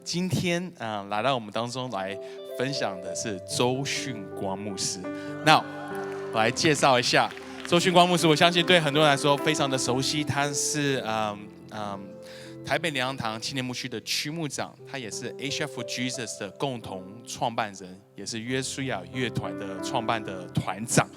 今天来到我们当中来分享的是周训光牧师。那我来介绍一下周训光牧师，我相信对很多人来说非常的熟悉，他是台北灵粮堂青年牧区的区牧长，他也是 Asia for Jesus 的共同创办人，也是约书亚乐团的创办的团长。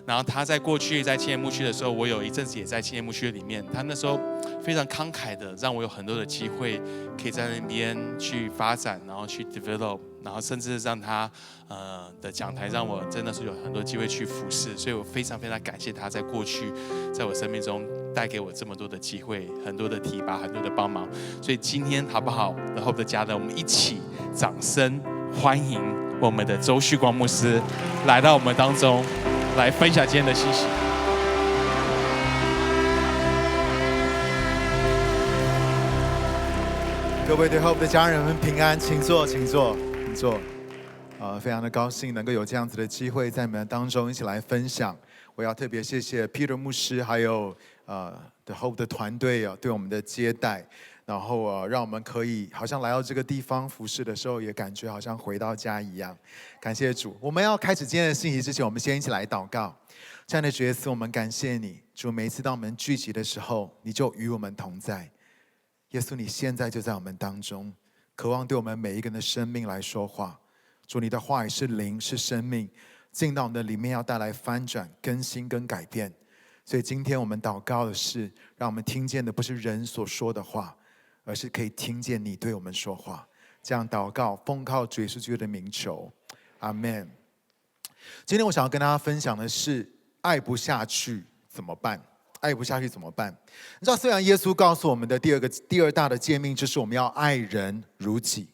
然后他在过去在青年牧区的时候，我有一阵子也在青年牧区里面，他那时候非常慷慨的，让我有很多的机会可以在那边去发展，然后去 develop， 然后甚至让他的讲台让我真的是有很多机会去服侍，所以我非常非常感谢他在过去在我生命中带给我这么多的机会，很多的提拔，很多的帮忙。所以今天好不好？The Hope 的家人，我们一起掌声欢迎我们的周旭光牧师来到我们当中，来分享今天的信息。各位The Hope 的家人们平安，请坐，请坐，请坐。非常的高兴能够有这样子的机会在你们当中一起来分享。我要特别谢谢 Peter 牧师，还有The Hope 的团队对我们的接待，然后让我们可以好像来到这个地方服侍的时候，也感觉好像回到家一样。感谢主。我们要开始今天的信息之前，我们先一起来祷告。亲爱的主耶稣，我们感谢你，主，每一次当我们聚集的时候，你就与我们同在。耶稣，你现在就在我们当中，渴望对我们每一个人的生命来说话。主，你的话语是灵，是生命，进到我们的里面，要带来翻转、更新跟改变。所以今天我们祷告的是，让我们听见的不是人所说的话，而是可以听见你对我们说话。这样祷告，奉靠主耶稣基督的名求，阿们。今天我想要跟大家分享的是，爱不下去怎么办？爱不下去怎么办？你知道，虽然耶稣告诉我们的第二大的诫命就是我们要爱人如己，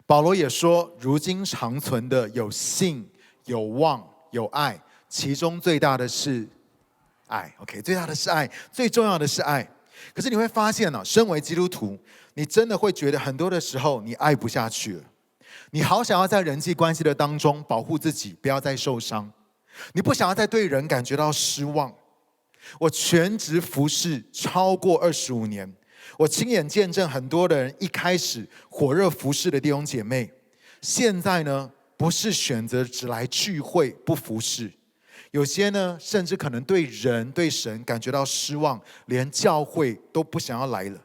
保罗也说，如今长存的有信、有望、有爱，其中最大的是爱。OK， 最大的是爱，最重要的是爱。可是你会发现身为基督徒，你真的会觉得很多的时候你爱不下去了。你好想要在人际关系的当中保护自己，不要再受伤。你不想要再对人感觉到失望。我全职服侍超过25年，我亲眼见证很多的人一开始火热服侍的弟兄姐妹，现在呢不是选择只来聚会不服侍，有些呢甚至可能对人对神感觉到失望，连教会都不想要来了。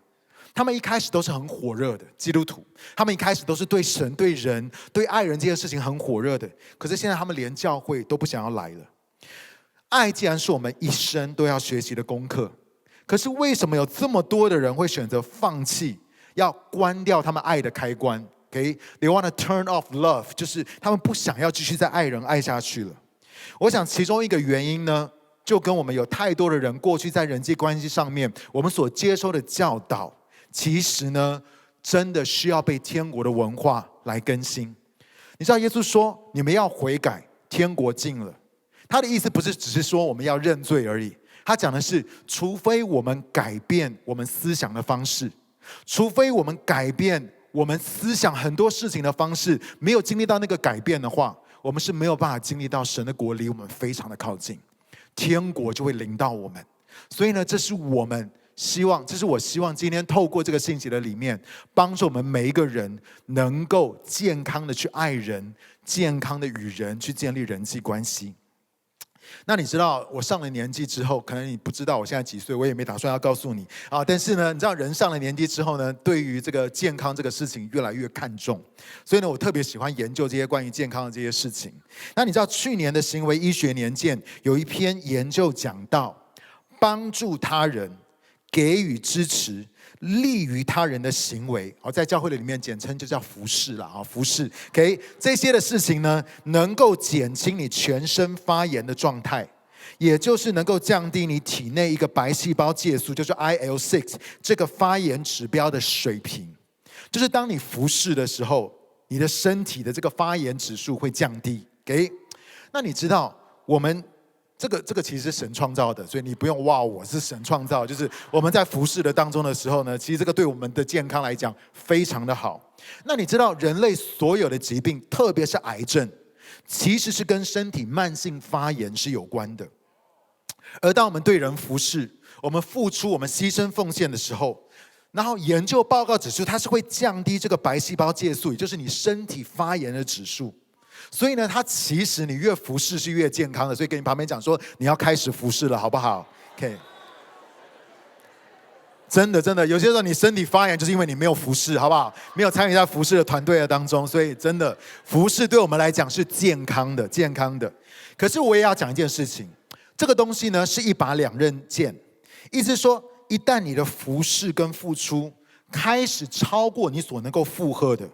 他们一开始都是很火热的基督徒，他们一开始都是对神对人对爱人这件事情很火热的，可是现在他们连教会都不想要来了。爱既然是我们一生都要学习的功课，可是为什么有这么多的人会选择放弃，要关掉他们爱的开关？ Okay? They want to turn off love， 就是他们不想要继续再爱人爱下去了。我想其中一个原因呢，就跟我们有太多的人过去在人际关系上面我们所接收的教导，其实呢真的需要被天国的文化来更新。你知道耶稣说你们要悔改，天国近了。他的意思不是只是说我们要认罪而已，他讲的是除非我们改变我们思想的方式，除非我们改变我们思想很多事情的方式，没有经历到那个改变的话，我们是没有办法经历到神的国离我们非常的靠近，天国就会临到我们。所以呢，这是我希望今天透过这个信息的里面，帮助我们每一个人能够健康的去爱人，健康的与人去建立人际关系。那你知道我上了年纪之后，可能你不知道我现在几岁，我也没打算要告诉你啊。但是呢，你知道人上了年纪之后呢，对于这个健康这个事情越来越看重，所以呢，我特别喜欢研究这些关于健康的这些事情。那你知道去年的行为医学年鉴有一篇研究讲到，帮助他人、给予支持、利于他人的行为，在教会的里面简称就叫服侍啦，服侍。OK， 这些的事情呢，能够减轻你全身发炎的状态，也就是能够降低你体内一个白细胞介素，就是 IL-6 这个发炎指标的水平。就是当你服侍的时候，你的身体的这个发炎指数会降低。OK， 那你知道我们这个其实是神创造的，所以你不用哇，我是神创造。就是我们在服侍的当中的时候呢，其实这个对我们的健康来讲非常的好。那你知道人类所有的疾病，特别是癌症，其实是跟身体慢性发炎是有关的。而当我们对人服侍，我们付出，我们牺牲奉献的时候，然后研究报告指出，它是会降低这个白细胞介素，也就是你身体发炎的指数。所以呢，它其实你越服侍是越健康的。所以跟你旁边讲说，你要开始服侍了，好不好 ？OK。真的，有些时候你身体发炎，就是因为你没有服侍，好不好？没有参与在服侍的团队的当中，所以真的服侍对我们来讲是健康的。可是我也要讲一件事情，这个东西呢是一把两刃剑，意思是说，一旦你的服侍跟付出开始超过你所能够负荷的，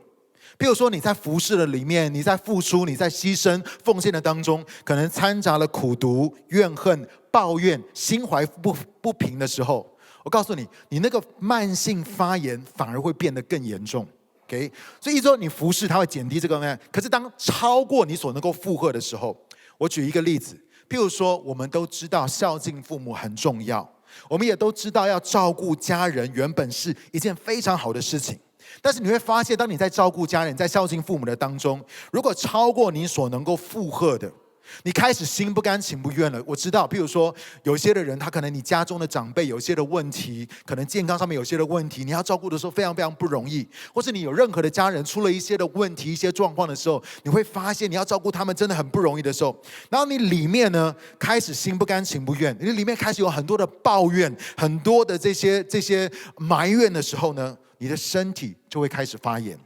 譬如说你在服侍的里面，你在付出，你在牺牲奉献的当中，可能掺杂了苦毒、怨恨、抱怨、心怀不平的时候，我告诉你，你那个慢性发炎反而会变得更严重。OK， 所以一周你服侍，它会减低这个。可是当超过你所能够负荷的时候，我举一个例子，譬如说，我们都知道孝敬父母很重要，我们也都知道要照顾家人原本是一件非常好的事情。但是你会发现，当你在照顾家人、在孝敬父母的当中，如果超过你所能够负荷的，你开始心不甘情不愿了。我知道，譬如说，有些的人他可能你家中的长辈有些的问题，可能健康上面有些的问题，你要照顾的时候非常非常不容易，或是你有任何的家人出了一些的问题、一些状况的时候，你会发现你要照顾他们真的很不容易的时候，然后你里面呢开始心不甘情不愿，你里面开始有很多的抱怨、很多的这些埋怨的时候呢，你的身体就会开始发炎。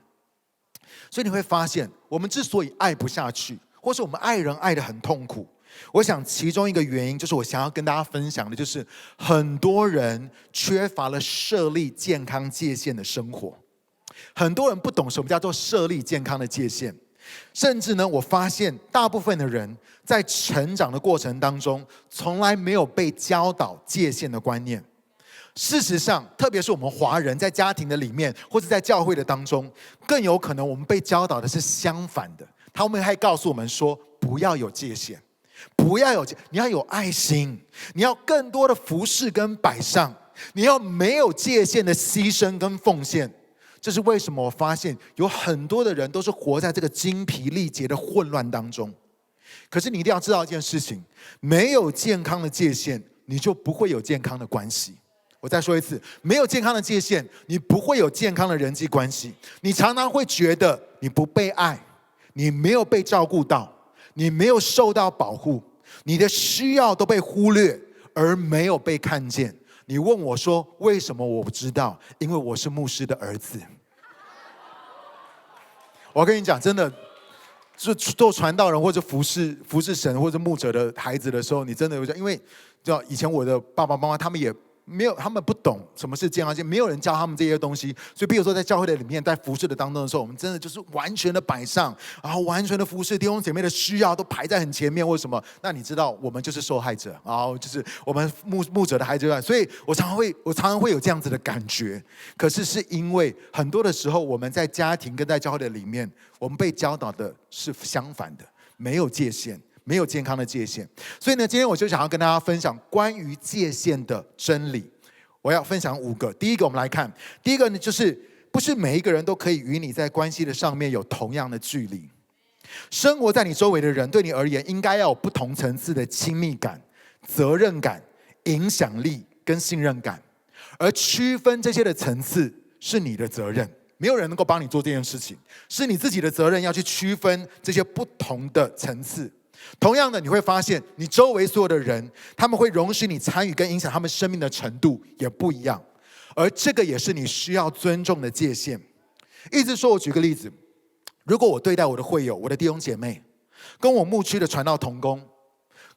所以你会发现，我们之所以爱不下去，或是我们爱人爱得很痛苦，我想其中一个原因就是我想要跟大家分享的，就是很多人缺乏了设立健康界限的生活。很多人不懂什么叫做设立健康的界限，甚至呢，我发现大部分的人在成长的过程当中，从来没有被教导界限的观念。事实上，特别是我们华人在家庭的里面，或者在教会的当中，更有可能我们被教导的是相反的。他们还告诉我们说，不要有界限，你要有爱心，你要更多的服侍跟摆上，你要没有界限的牺牲跟奉献。这是为什么我发现有很多的人都是活在这个精疲力竭的混乱当中。可是你一定要知道一件事情，没有健康的界限，你就不会有健康的关系。我再说一次，没有健康的界限，你不会有健康的人际关系。你常常会觉得你不被爱，你没有被照顾到，你没有受到保护，你的需要都被忽略，而没有被看见。你问我说，为什么我不知道？因为我是牧师的儿子。我跟你讲，真的，做传道人或者服侍神或者牧者的孩子的时候，你真的会，因为以前我的爸爸妈妈他们也没有，他们不懂什么是健康界，没有人教他们这些东西。所以比如说在教会的里面，在服侍的当中的时候，我们真的就是完全的摆上，然后完全的服侍弟兄姐妹的需要都排在很前面。为什么？那你知道我们就是受害者，然后就是我们牧者的孩子。所以我常常会有这样子的感觉。可是是因为很多的时候，我们在家庭跟在教会的里面，我们被教导的是相反的，没有界限，没有健康的界限。所以呢，今天我就想要跟大家分享关于界限的真理。我要分享5个。第一个，我们来看，第一个呢，就是不是每一个人都可以与你在关系的上面有同样的距离。生活在你周围的人，对你而言，应该要有不同层次的亲密感、责任感、影响力跟信任感。而区分这些的层次是你的责任，没有人能够帮你做这件事情，是你自己的责任，要去区分这些不同的层次。同样的，你会发现你周围所有的人，他们会容许你参与跟影响他们生命的程度也不一样，而这个也是你需要尊重的界限。意思说，我举个例子，如果我对待我的会友、我的弟兄姐妹，跟我牧区的传道同工，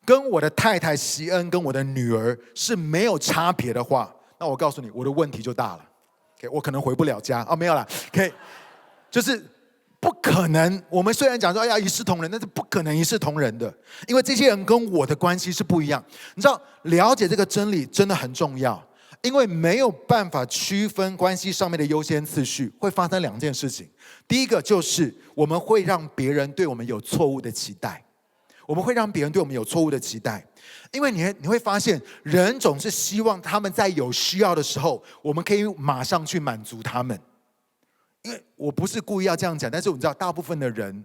跟我的太太席恩跟我的女儿是没有差别的话，那我告诉你，我的问题就大了。我可能回不了家没有啦。就是不可能，我们虽然讲说要一视同仁，但是不可能一视同仁的，因为这些人跟我的关系是不一样。你知道，了解这个真理真的很重要，因为没有办法区分关系上面的优先次序，会发生2件事情。第一个就是我们会让别人对我们有错误的期待，因为你会发现，人总是希望他们在有需要的时候，我们可以马上去满足他们。因为我不是故意要这样讲，但是你知道，大部分的人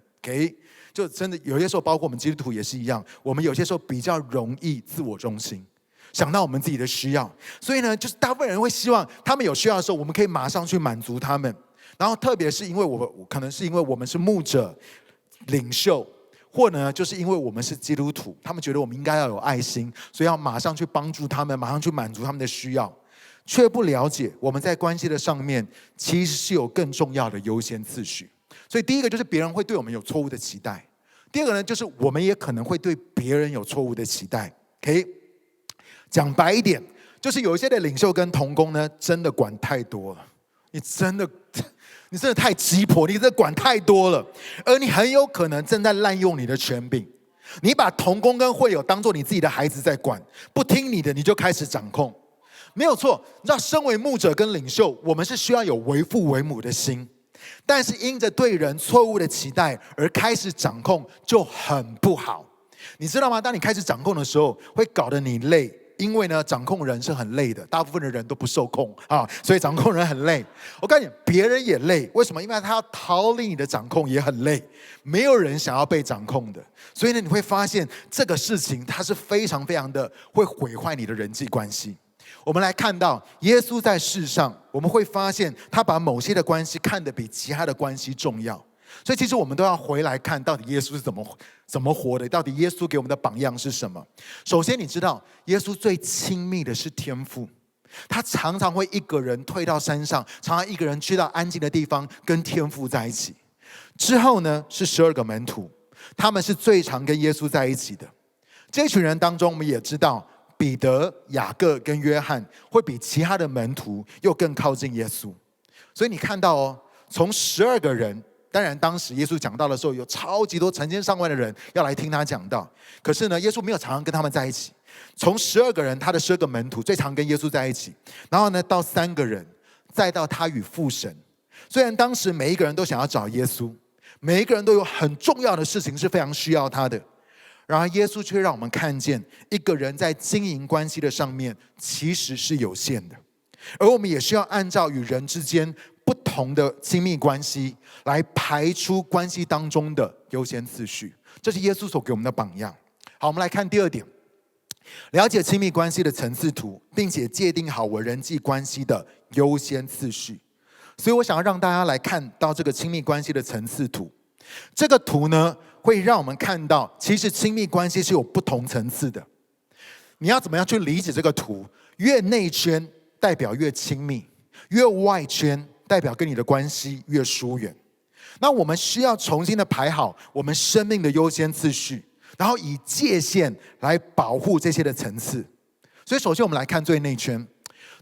就真的有些时候，包括我们基督徒也是一样，我们有些时候比较容易自我中心。想到我们自己的需要。所以呢，就是大部分人会希望他们有需要的时候，我们可以马上去满足他们。然后特别是因为可能是因为我们是牧者、领袖，或呢就是因为我们是基督徒，他们觉得我们应该要有爱心，所以要马上去帮助他们，马上去满足他们的需要，却不了解我们在关系的上面其实是有更重要的优先次序。所以第一个就是别人会对我们有错误的期待，第二个呢就是我们也可能会对别人有错误的期待。OK， 讲白一点，就是有一些的领袖跟同工呢，真的管太多了，你真的太鸡婆，你真的管太多了，而你很有可能正在滥用你的权柄。你把同工跟会友当作你自己的孩子在管，不听你的你就开始掌控，没有错。你知道，身为牧者跟领袖，我们是需要有为父为母的心，但是因着对人错误的期待而开始掌控，就很不好。你知道吗？当你开始掌控的时候，会搞得你累。因为呢，掌控人是很累的，大部分的人都不受控啊，所以掌控人很累。我告诉你，别人也累，为什么？因为他要逃离你的掌控也很累，没有人想要被掌控的。所以呢，你会发现这个事情它是非常非常的会毁坏你的人际关系。我们来看到耶稣在世上，我们会发现他把某些的关系看得比其他的关系重要。所以其实我们都要回来看到底耶稣是怎么活的，到底耶稣给我们的榜样是什么。首先你知道耶稣最亲密的是天父，他常常会一个人退到山上，常常一个人去到安静的地方跟天父在一起。之后呢是12个门徒，他们是最常跟耶稣在一起的。这群人当中我们也知道彼得、雅各跟约翰会比其他的门徒又更靠近耶稣。所以你看到从12个人，当然当时耶稣讲道的时候有超级多成千上万的人要来听他讲道，可是呢耶稣没有常常跟他们在一起。从12个人，他的12个门徒最常跟耶稣在一起，然后呢到3个人，再到他与父神。虽然当时每一个人都想要找耶稣，每一个人都有很重要的事情是非常需要他的，然而耶稣却让我们看见一个人在经营关系的上面其实是有限的，而我们也需要按照与人之间不同的亲密关系来排出关系当中的优先次序，这是耶稣所给我们的榜样。好，我们来看第二点，了解亲密关系的层次图，并且界定好我人际关系的优先次序。所以我想要让大家来看到这个亲密关系的层次图。这个图呢，会让我们看到其实亲密关系是有不同层次的。你要怎么样去理解这个图？越内圈代表越亲密，越外圈代表跟你的关系越疏远。那我们需要重新的排好我们生命的优先次序，然后以界限来保护这些的层次。所以首先我们来看最内圈，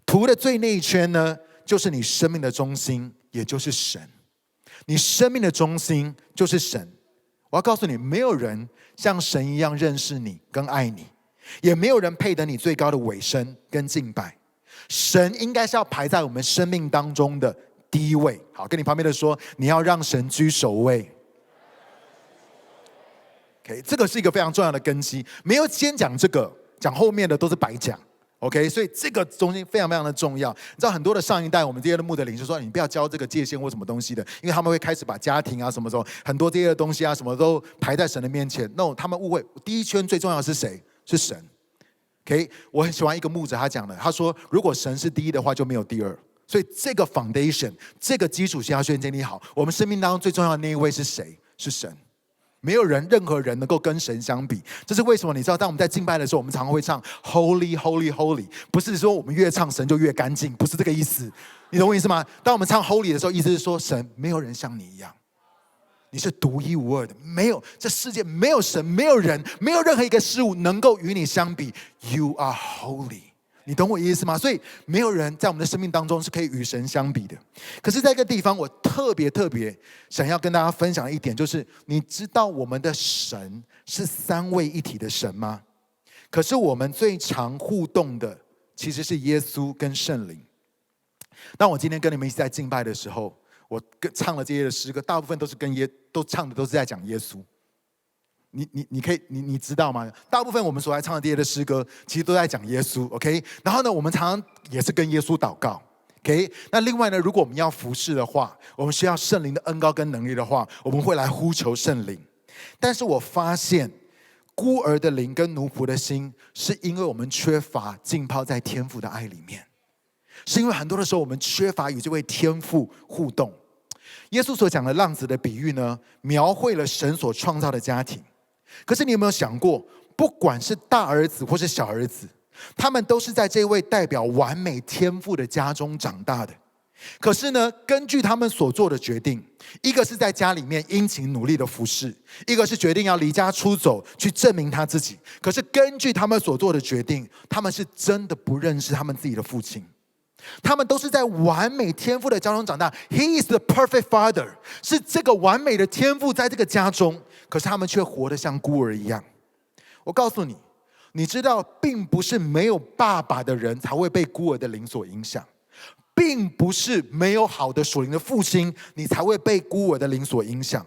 图的最内圈呢，就是你生命的中心，也就是神。你生命的中心就是神。我要告诉你，没有人像神一样认识你跟爱你，也没有人配得你最高的委身跟敬拜。神应该是要排在我们生命当中的第一位。好，跟你旁边的说，你要让神居首位。OK， 这个是一个非常重要的根基，没有先讲这个，讲后面的都是白讲。OK， 所以这个中心非常非常的重要。你知道很多的上一代，我们这些的牧者领袖说，你不要教这个界限或什么东西的，因为他们会开始把家庭啊什么时候很多这些的东西啊什么都排在神的面前。No， 他们误会，第一圈最重要的是谁？是神。OK， 我很喜欢一个牧者他讲的，他说如果神是第一的话，就没有第二。所以这个 foundation， 这个基础先要先建立好。我们生命当中最重要的那一位是谁？是神。没有人，任何人能够跟神相比。这是为什么？你知道，当我们在敬拜的时候，我们常常会唱 Holy, Holy, Holy， 不是说我们越唱神就越干净，不是这个意思。你懂我意思吗？当我们唱 Holy 的时候，意思是说，神没有人像你一样，你是独一无二的，没有这世界没有神，没有人，没有任何一个事物能够与你相比。You are holy。你懂我意思吗？所以没有人在我们的生命当中是可以与神相比的。可是在这个地方，我特别想要跟大家分享的一点就是，你知道我们的神是三位一体的神吗？可是我们最常互动的其实是耶稣跟圣灵。当我今天跟你们一起在敬拜的时候，我唱了这些的诗歌，大部分都是都唱的都是在讲耶稣。你知道吗？大部分我们所来唱的这些的诗歌，其实都在讲耶稣 ，OK？ 然后呢，我们常常也是跟耶稣祷告 ，OK？ 那另外呢，如果我们要服侍的话，我们需要圣灵的恩膏跟能力的话，我们会来呼求圣灵。但是我发现，孤儿的灵跟奴仆的心，是因为我们缺乏浸泡在天父的爱里面，是因为很多的时候我们缺乏与这位天父互动。耶稣所讲的浪子的比喻呢，描绘了神所创造的家庭。可是你有没有想过，不管是大儿子或是小儿子，他们都是在这位代表完美天父的家中长大的。可是呢，根据他们所做的决定，一个是在家里面殷勤努力的服侍，一个是决定要离家出走去证明他自己。可是根据他们所做的决定，他们是真的不认识他们自己的父亲。他们都是在完美天父的家中长大。 He is the perfect father， 是这个完美的天父在这个家中，可是他们却活得像孤儿一样。我告诉你，你知道并不是没有爸爸的人才会被孤儿的灵所影响，并不是没有好的属灵的父亲你才会被孤儿的灵所影响，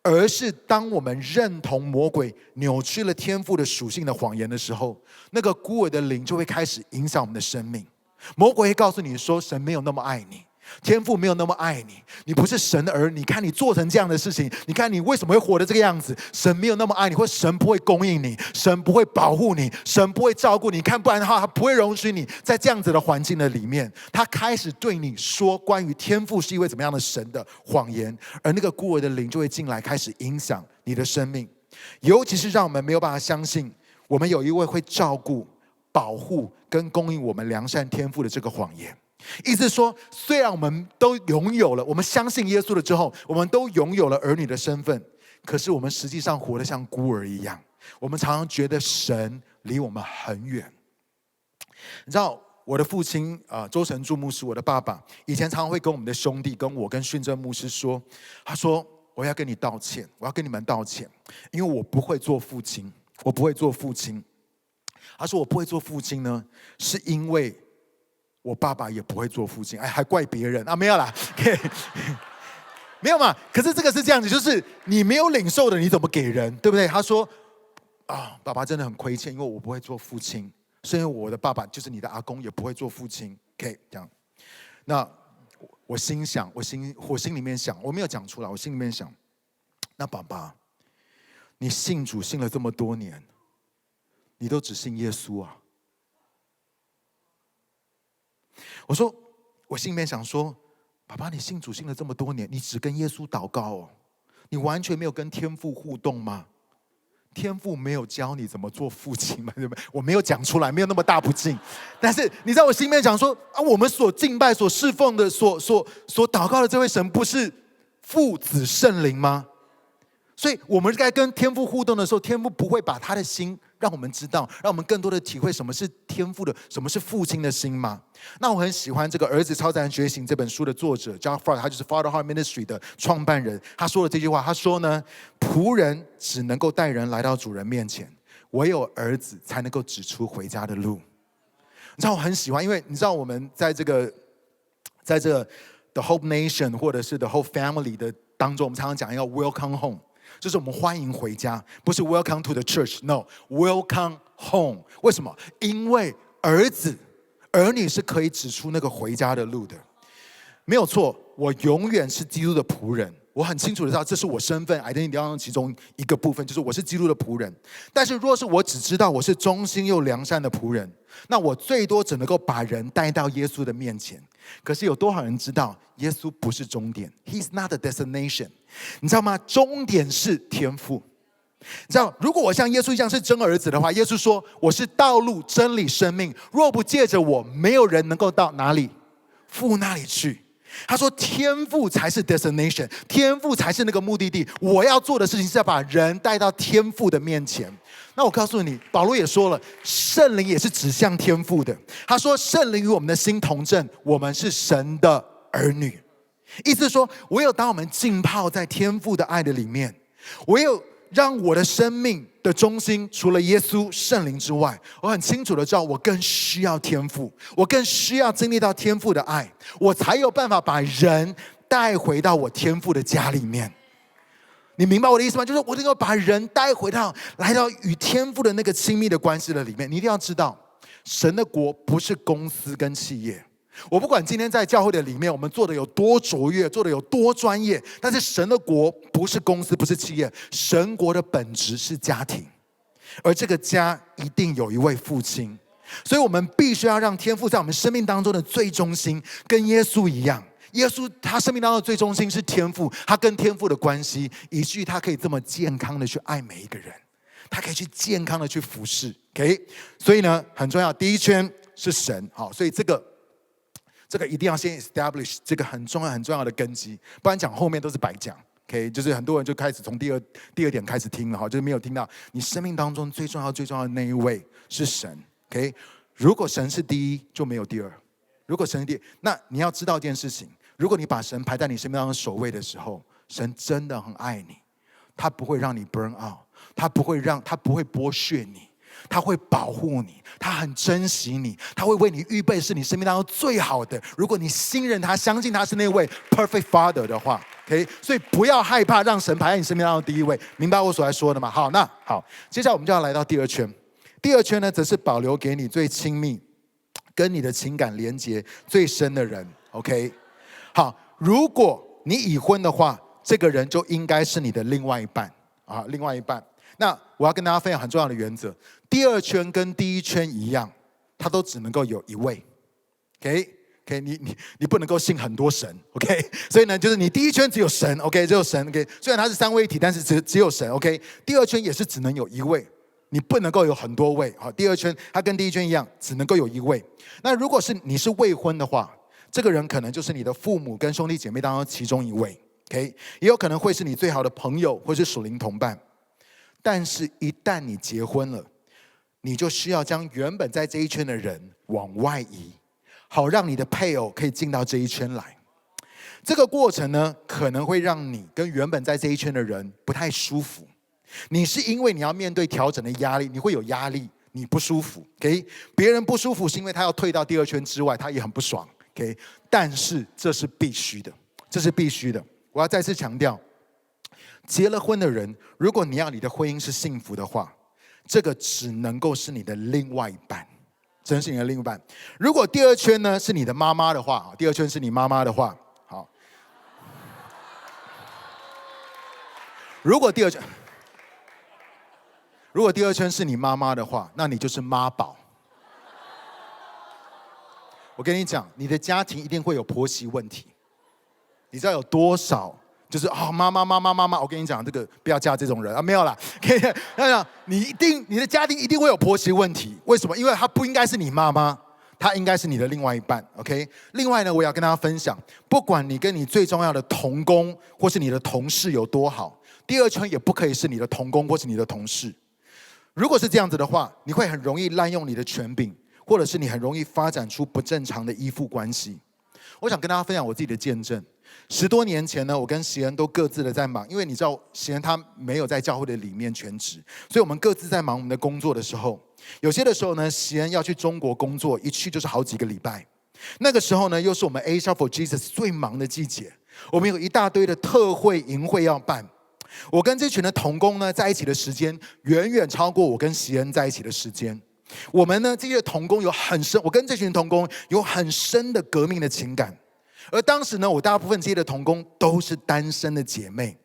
而是当我们认同魔鬼扭曲了天父的属性的谎言的时候，那个孤儿的灵就会开始影响我们的生命。魔鬼会告诉你说，神没有那么爱你，天父没有那么爱你，你不是神的儿，你看你做成这样的事情，你看你为什么会活得这个样子，神没有那么爱你，或神不会供应你，神不会保护你，神不会照顾你，看不然的话他不会容许你在这样子的环境的里面。他开始对你说关于天父是一位怎么样的神的谎言，而那个孤儿的灵就会进来开始影响你的生命，尤其是让我们没有办法相信我们有一位会照顾保护跟供应我们良善天父的这个谎言。意思是说，虽然我们都拥有了，我们相信耶稣了之后，我们都拥有了儿女的身份，可是我们实际上活得像孤儿一样。我们常常觉得神离我们很远。你知道我的父亲周成柱牧师，我的爸爸，以前常常会跟我们的兄弟，跟我跟训正牧师说，他说我要跟你道歉，我要跟你们道歉，因为我不会做父亲，我不会做父亲。他说我不会做父亲呢，是因为我爸爸也不会做父亲。哎，还怪别人啊？没有啦，没有嘛。可是这个是这样子，就是你没有领受的，你怎么给人，对不对？他说爸爸真的很亏欠，因为我不会做父亲，是因为我的爸爸就是你的阿公也不会做父亲。OK， 这样。那我心想，我心里面想，我没有讲出来，我心里面想，那爸爸，你信主信了这么多年，你都只信耶稣啊？我说，我心里面想说，爸爸，你信主信了这么多年，你只跟耶稣祷告哦，你完全没有跟天父互动吗？天父没有教你怎么做父亲吗？对不对？我没有讲出来，没有那么大不敬。但是你在我心里面讲说我们所敬拜、所侍奉的、所祷告的这位神，不是父子圣灵吗？所以我们该跟天父互动的时候，天父不会把他的心让我们知道，让我们更多的体会什么是天父的，什么是父亲的心吗？那我很喜欢这个《儿子超自然觉醒》这本书的作者 John Ford， 他就是 Father Heart Ministry 的创办人。他说了这句话，他说呢，仆人只能够带人来到主人面前，唯有儿子才能够指出回家的路。你知道我很喜欢，因为你知道我们在这个 The Hope Nation 或者是 The Hope Family 的当中，我们常常讲一个 Welcome Home，就是我们欢迎回家，不是 Welcome to the church， No， Welcome home。为什么？因为儿女是可以指出那个回家的路的，没有错。我永远是基督的仆人，我很清楚的知道这是我身份 identity 当中其中一个部分，就是我是基督的仆人。但是若是我只知道我是忠心又良善的仆人，那我最多只能够把人带到耶稣的面前。可是有多少人知道耶稣不是终点？ He's not the destination。 你知道吗？终点是天父。你知道，如果我像耶稣一样是真儿子的话，耶稣说我是道路真理生命，若不借着我，没有人能够到哪里？父那里去。他说天父才是 destination， 天父才是那个目的地。我要做的事情是要把人带到天父的面前。那我告诉你，保罗也说了，圣灵也是指向天父的。他说圣灵与我们的心同证，我们是神的儿女。意思是说，唯有当我们浸泡在天父的爱的里面，唯有让我的生命的中心除了耶稣圣灵之外，我很清楚的知道我更需要天父，我更需要经历到天父的爱，我才有办法把人带回到我天父的家里面。你明白我的意思吗？就是我能够把人带回到来到与天父的那个亲密的关系的里面。你一定要知道，神的国不是公司跟企业。我不管今天在教会的里面我们做的有多卓越，做的有多专业，但是神的国不是公司，不是企业。神国的本质是家庭。而这个家一定有一位父亲。所以我们必须要让天父在我们生命当中的最中心跟耶稣一样。耶稣他生命当中的最中心是天父，他跟天父的关系，以至于他可以这么健康的去爱每一个人，他可以去健康的去服侍。OK， 所以呢很重要，第一圈是神。好，所以这个一定要先 establish 这个很重要的根基，不然讲后面都是白讲。OK， 就是很多人就开始从第二点开始听了，就是没有听到你生命当中最重要的那一位是神。OK， 如果神是第一，就没有第二。如果神是第一，那你要知道一件事情，如果你把神排在你生命当中首位的时候，神真的很爱你，他不会让你 burn out， 他不会剥削你，他会保护你，他很珍惜你，他会为你预备是你生命当中最好的。如果你信任他，相信他是那位 perfect father 的话， OK， 所以不要害怕让神排在你生命当中第一位，明白我所在说的吗？好，那好，接下来我们就要来到第二圈。第二圈呢，则是保留给你最亲密、跟你的情感连结最深的人。OK， 好，如果你已婚的话，这个人就应该是你的另外一半啊，另外一半。那我要跟大家分享很重要的原则，第二圈跟第一圈一样，它都只能够有一位。OK， 你不能够信很多神。OK， 所以呢，就是你第一圈只有神。OK， 只有神。OK， 虽然它是三位一体，但是只有神。OK， 第二圈也是只能有一位。你不能够有很多位。好，第二圈它跟第一圈一样，只能够有一位。那如果是你是未婚的话，这个人可能就是你的父母跟兄弟姐妹当中其中一位。OK， 也有可能会是你最好的朋友或是属灵同伴。但是一旦你结婚了，你就需要将原本在这一圈的人往外移，好让你的配偶可以进到这一圈来。这个过程呢，可能会让你跟原本在这一圈的人不太舒服。你是因为你要面对调整的压力，你会有压力，你不舒服。OK， 别人不舒服是因为他要退到第二圈之外，他也很不爽。OK， 但是这是必须的，这是必须的。我要再次强调，结了婚的人，如果你要你的婚姻是幸福的话，这个只能够是你的另外一半，只能是你的另一半。如果第二圈呢是你的妈妈的话，第二圈是你妈妈的话，好，如果第二圈是你妈妈的话，那你就是妈宝。我跟你讲，你的家庭一定会有婆媳问题。你知道有多少？就是妈妈，我跟你讲，这个不要嫁这种人啊，没有啦。你的家庭一定会有婆媳问题，为什么？因为她不应该是你妈妈，她应该是你的另外一半。OK， 另外呢，我要跟大家分享，不管你跟你最重要的同工或是你的同事有多好，第二圈也不可以是你的同工或是你的同事。如果是这样子的话，你会很容易滥用你的权柄，或者是你很容易发展出不正常的依附关系。我想跟大家分享我自己的见证。10多年前呢，我跟席恩都各自的在忙，因为你知道席恩他没有在教会的里面全职，所以我们各自在忙我们的工作的时候，有些的时候呢，席恩要去中国工作，一去就是好几个礼拜。那个时候呢，又是我们 Asia for Jesus 最忙的季节，我们有一大堆的特会营会要办。我跟这群的同工呢在一起的时间，远远超过我跟席恩在一起的时间。我们呢这些同工有很深，我跟这群同工有很深的革命的情感。而当时呢，我大部分这些的同工都是单身的姐妹，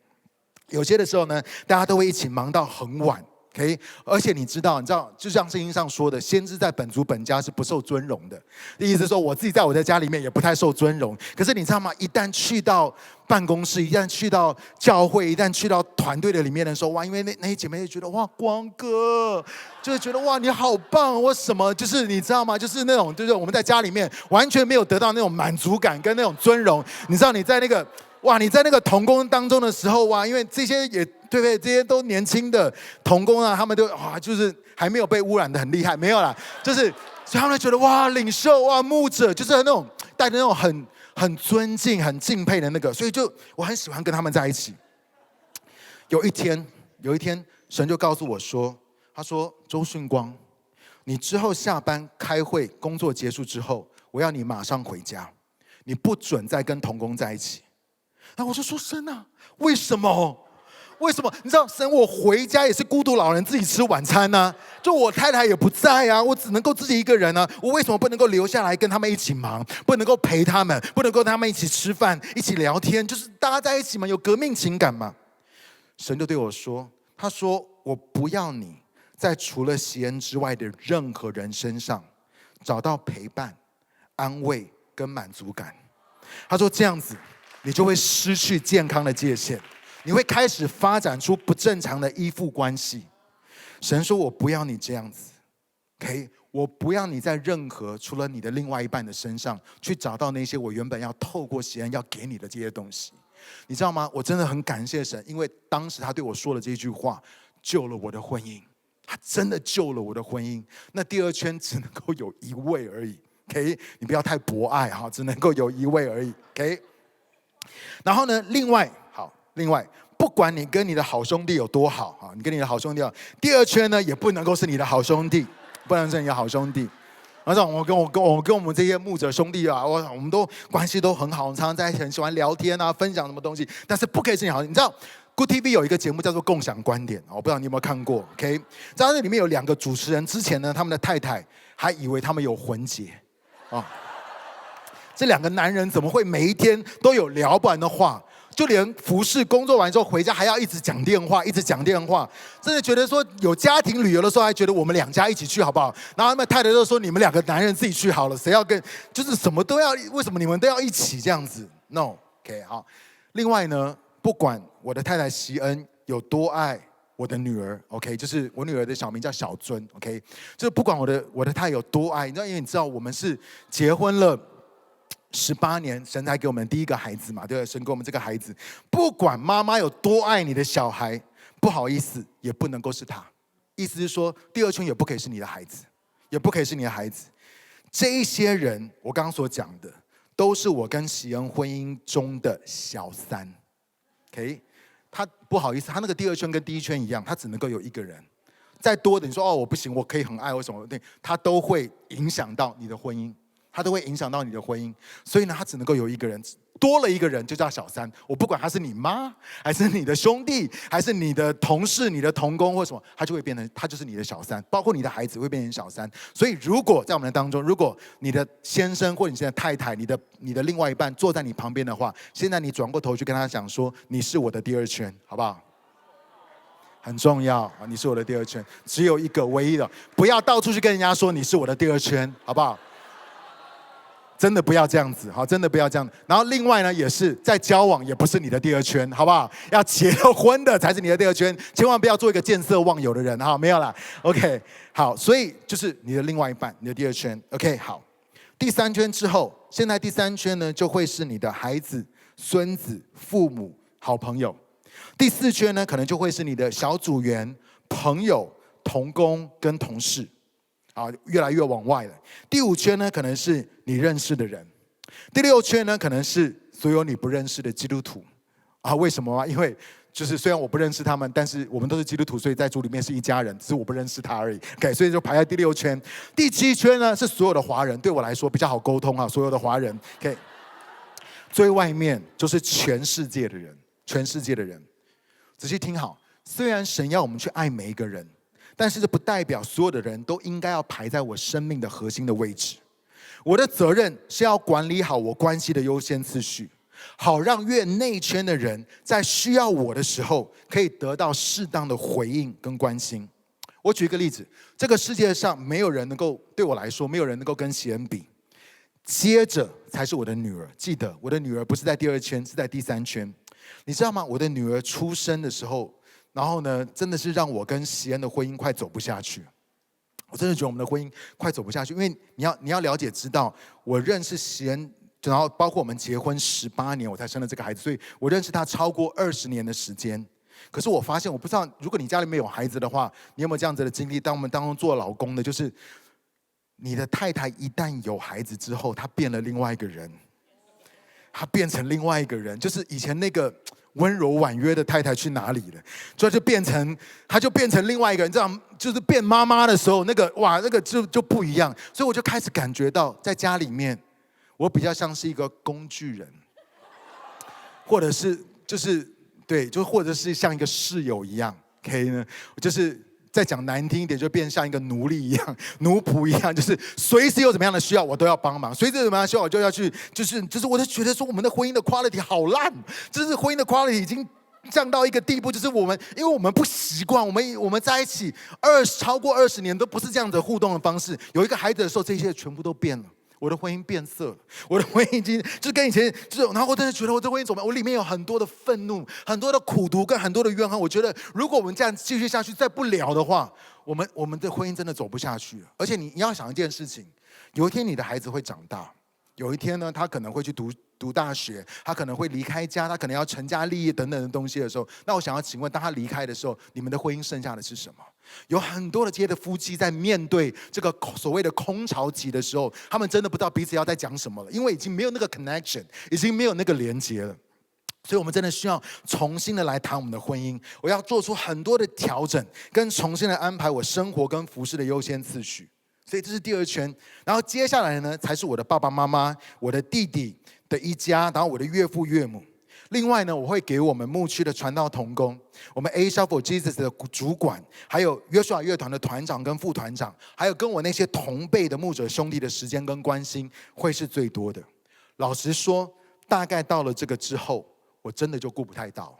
有些的时候呢，大家都会一起忙到很晚。OK， 而且你知道，就像圣经上说的，先知在本族本家是不受尊荣的。意思是说，我自己在我的家里面也不太受尊荣。可是你知道吗？一旦去到办公室，一旦去到教会，一旦去到团队的里面的时候，哇，因为那些姐妹就觉得哇，光哥，就是觉得哇，你好棒，或什么，就是你知道吗？就是那种，就是我们在家里面完全没有得到那种满足感跟那种尊荣。你知道你在那个。哇！你在那个同工当中的时候哇，因为这些也对不对？这些都年轻的同工啊，他们都就是还没有被污染的很厉害，没有啦，就是所以他们觉得哇，领袖哇，牧者，就是那种带着那种很尊敬、很敬佩的那个，所以就我很喜欢跟他们在一起。有一天，神就告诉我说，他说周训光，你之后下班开会、工作结束之后，我要你马上回家，你不准再跟同工在一起。然后我就说神啊，为什么？你知道神，我回家也是孤独老人自己吃晚餐呢、就我太太也不在啊，我只能够自己一个人啊。我为什么不能够留下来跟他们一起忙？不能够陪他们，不能够跟他们一起吃饭，一起聊天，就是大家在一起嘛，有革命情感嘛。神就对我说，他说我不要你在除了席恩之外的任何人身上找到陪伴、安慰跟满足感。他说这样子你就会失去健康的界限，你会开始发展出不正常的依附关系。神说我不要你这样子 OK， 我不要你在任何除了你的另外一半的身上去找到那些我原本要透过席恩要给你的这些东西。你知道吗？我真的很感谢神，因为当时他对我说了这句话，救了我的婚姻。他真的救了我的婚姻。那第二圈只能够有一位而已 OK， 你不要太博爱哈，只能够有一位而已 OK。 然后呢，另外不管你跟你的好兄弟有多好啊，你跟你的好兄弟好，第二圈呢也不能够是你的好兄弟，不能是你的好兄弟。然后我跟我们这些牧者兄弟啊，我们都关系都很好，我们常常在一起很喜欢聊天啊，分享什么东西，但是不可以是你好。你知道 Good TV 有一个节目叫做共享观点，我不知道你有没有看过 OK， 在那里面有2个主持人，之前呢他们的太太还以为他们有婚结啊，这2个男人怎么会每一天都有聊不完的话，就连服侍工作完之后回家还要一直讲电话，真的觉得说有家庭旅游的时候还觉得我们2家一起去好不好？然后他们太太就说你们2个男人自己去好了，谁要跟，就是什么都要，为什么你们都要一起这样子 ？No OK 好。另外呢，不管我的太太席恩有多爱我的女儿 OK， 就是我女儿的小名叫小尊 OK， 就是不管我的太太有多爱，你知道，因为你知道我们是结婚了18年，神才给我们第一个孩子嘛，对不对？神给我们这个孩子，不管妈妈有多爱你的小孩，不好意思，也不能够是他。意思是说，第二圈也不可以是你的孩子，也不可以是你的孩子。这一些人，我刚刚所讲的，都是我跟席恩婚姻中的小三。OK， 他不好意思，他那个第二圈跟第一圈一样，他只能够有一个人。再多的，你说我不行，我可以很爱，为什么？对，他都会影响到你的婚姻。所以呢，他只能够有一个人，多了一个人就叫小三。我不管他是你妈，还是你的兄弟，还是你的同事、你的同工或什么，他就会变成，他就是你的小三，包括你的孩子会变成小三。所以，如果在我们的当中，如果你的先生或你现在太太、你的另外一半坐在你旁边的话，现在你转过头去跟他讲说，你是我的第二圈，好不好？很重要啊！你是我的第二圈，只有一个，唯一的，不要到处去跟人家说你是我的第二圈，好不好？真的不要这样子，好，真的不要这样。然后另外呢，也是在交往，也不是你的第二圈，好不好？要结了婚的才是你的第二圈，千万不要做一个见色忘友的人，好，没有啦 OK， 好，所以就是你的另外一半，你的第二圈 OK， 好。第3圈之后，现在第3圈呢，就会是你的孩子、孙子、父母、好朋友。第4圈呢，可能就会是你的小组员、朋友、同工跟同事。啊，越来越往外了。第5圈呢，可能是你认识的人。第6圈呢，可能是所有你不认识的基督徒。啊，为什么啊？因为就是虽然我不认识他们，但是我们都是基督徒，所以在主里面是一家人，只是我不认识他而已。OK， 所以就排在第6圈。第7圈呢，是所有的华人，对我来说比较好沟通啊，所有的华人。OK， 最外面就是全世界的人，全世界的人。仔细听好，虽然神要我们去爱每一个人，但是这不代表所有的人都应该要排在我生命的核心的位置。我的责任是要管理好我关系的优先次序，好让越内圈的人在需要我的时候，可以得到适当的回应跟关心。我举一个例子，这个世界上没有人能够，对我来说，没有人能够跟席恩比。接着才是我的女儿，记得我的女儿不是在第2圈，是在第3圈。你知道吗？我的女儿出生的时候，然后呢，真的是让我跟席恩的婚姻快走不下去。我真的觉得我们的婚姻快走不下去，因为你要了解知道，我认识席恩，然后包括我们结婚18年，我才生了这个孩子，所以我认识他超过20年的时间。可是我发现，我不知道如果你家里面有孩子的话，你有没有这样子的经历？当我们当中做老公的，就是你的太太一旦有孩子之后，她变了另外一个人，她变成另外一个人，就是以前那个温柔婉约的太太去哪里了？所以她就变成另外一个人，这样就是变妈妈的时候，那个哇，那个就不一样。所以我就开始感觉到，在家里面，我比较像是一个工具人，或者是就是对，就或者是像一个室友一样 ，OK 呢？就是再讲难听一点，就变像一个奴隶一样、奴仆一样，就是随时有怎么样的需要，我都要帮忙；随时有怎么样的需要，我就要去，就是，我就觉得说，我们的婚姻的 quality 好烂，就是婚姻的 quality 已经降到一个地步，就是因为我们不习惯，我们在一起超过20年都不是这样的互动的方式。有一个孩子的时候，这些全部都变了。我的婚姻变色了，我的婚姻已经就是跟以前然后我真的觉得我这婚姻怎么办？我里面有很多的愤怒，很多的苦毒跟很多的怨恨。我觉得如果我们这样继续下去，再不聊的话，我们的婚姻真的走不下去了。而且你要想一件事情，有一天你的孩子会长大，有一天呢，他可能会去读大学，他可能会离开家，他可能要成家立业等等的东西的时候，那我想要请问，当他离开的时候，你们的婚姻剩下的是什么？有很多的这些的夫妻在面对这个所谓的空巢期的时候，他们真的不知道彼此要在讲什么了，因为已经没有那个 connection， 已经没有那个连接了。所以我们真的需要重新的来谈我们的婚姻，我要做出很多的调整，跟重新的安排我生活跟服事的优先次序。所以这是第2圈，然后接下来呢，才是我的爸爸妈妈、我的弟弟的一家，然后我的岳父岳母。另外呢，我会给我们牧区的传道同工，我们 Asia for Jesus 的主管，还有约书亚乐团的团长跟副团长，还有跟我那些同辈的牧者兄弟的时间跟关心，会是最多的。老实说，大概到了这个之后，我真的就顾不太到。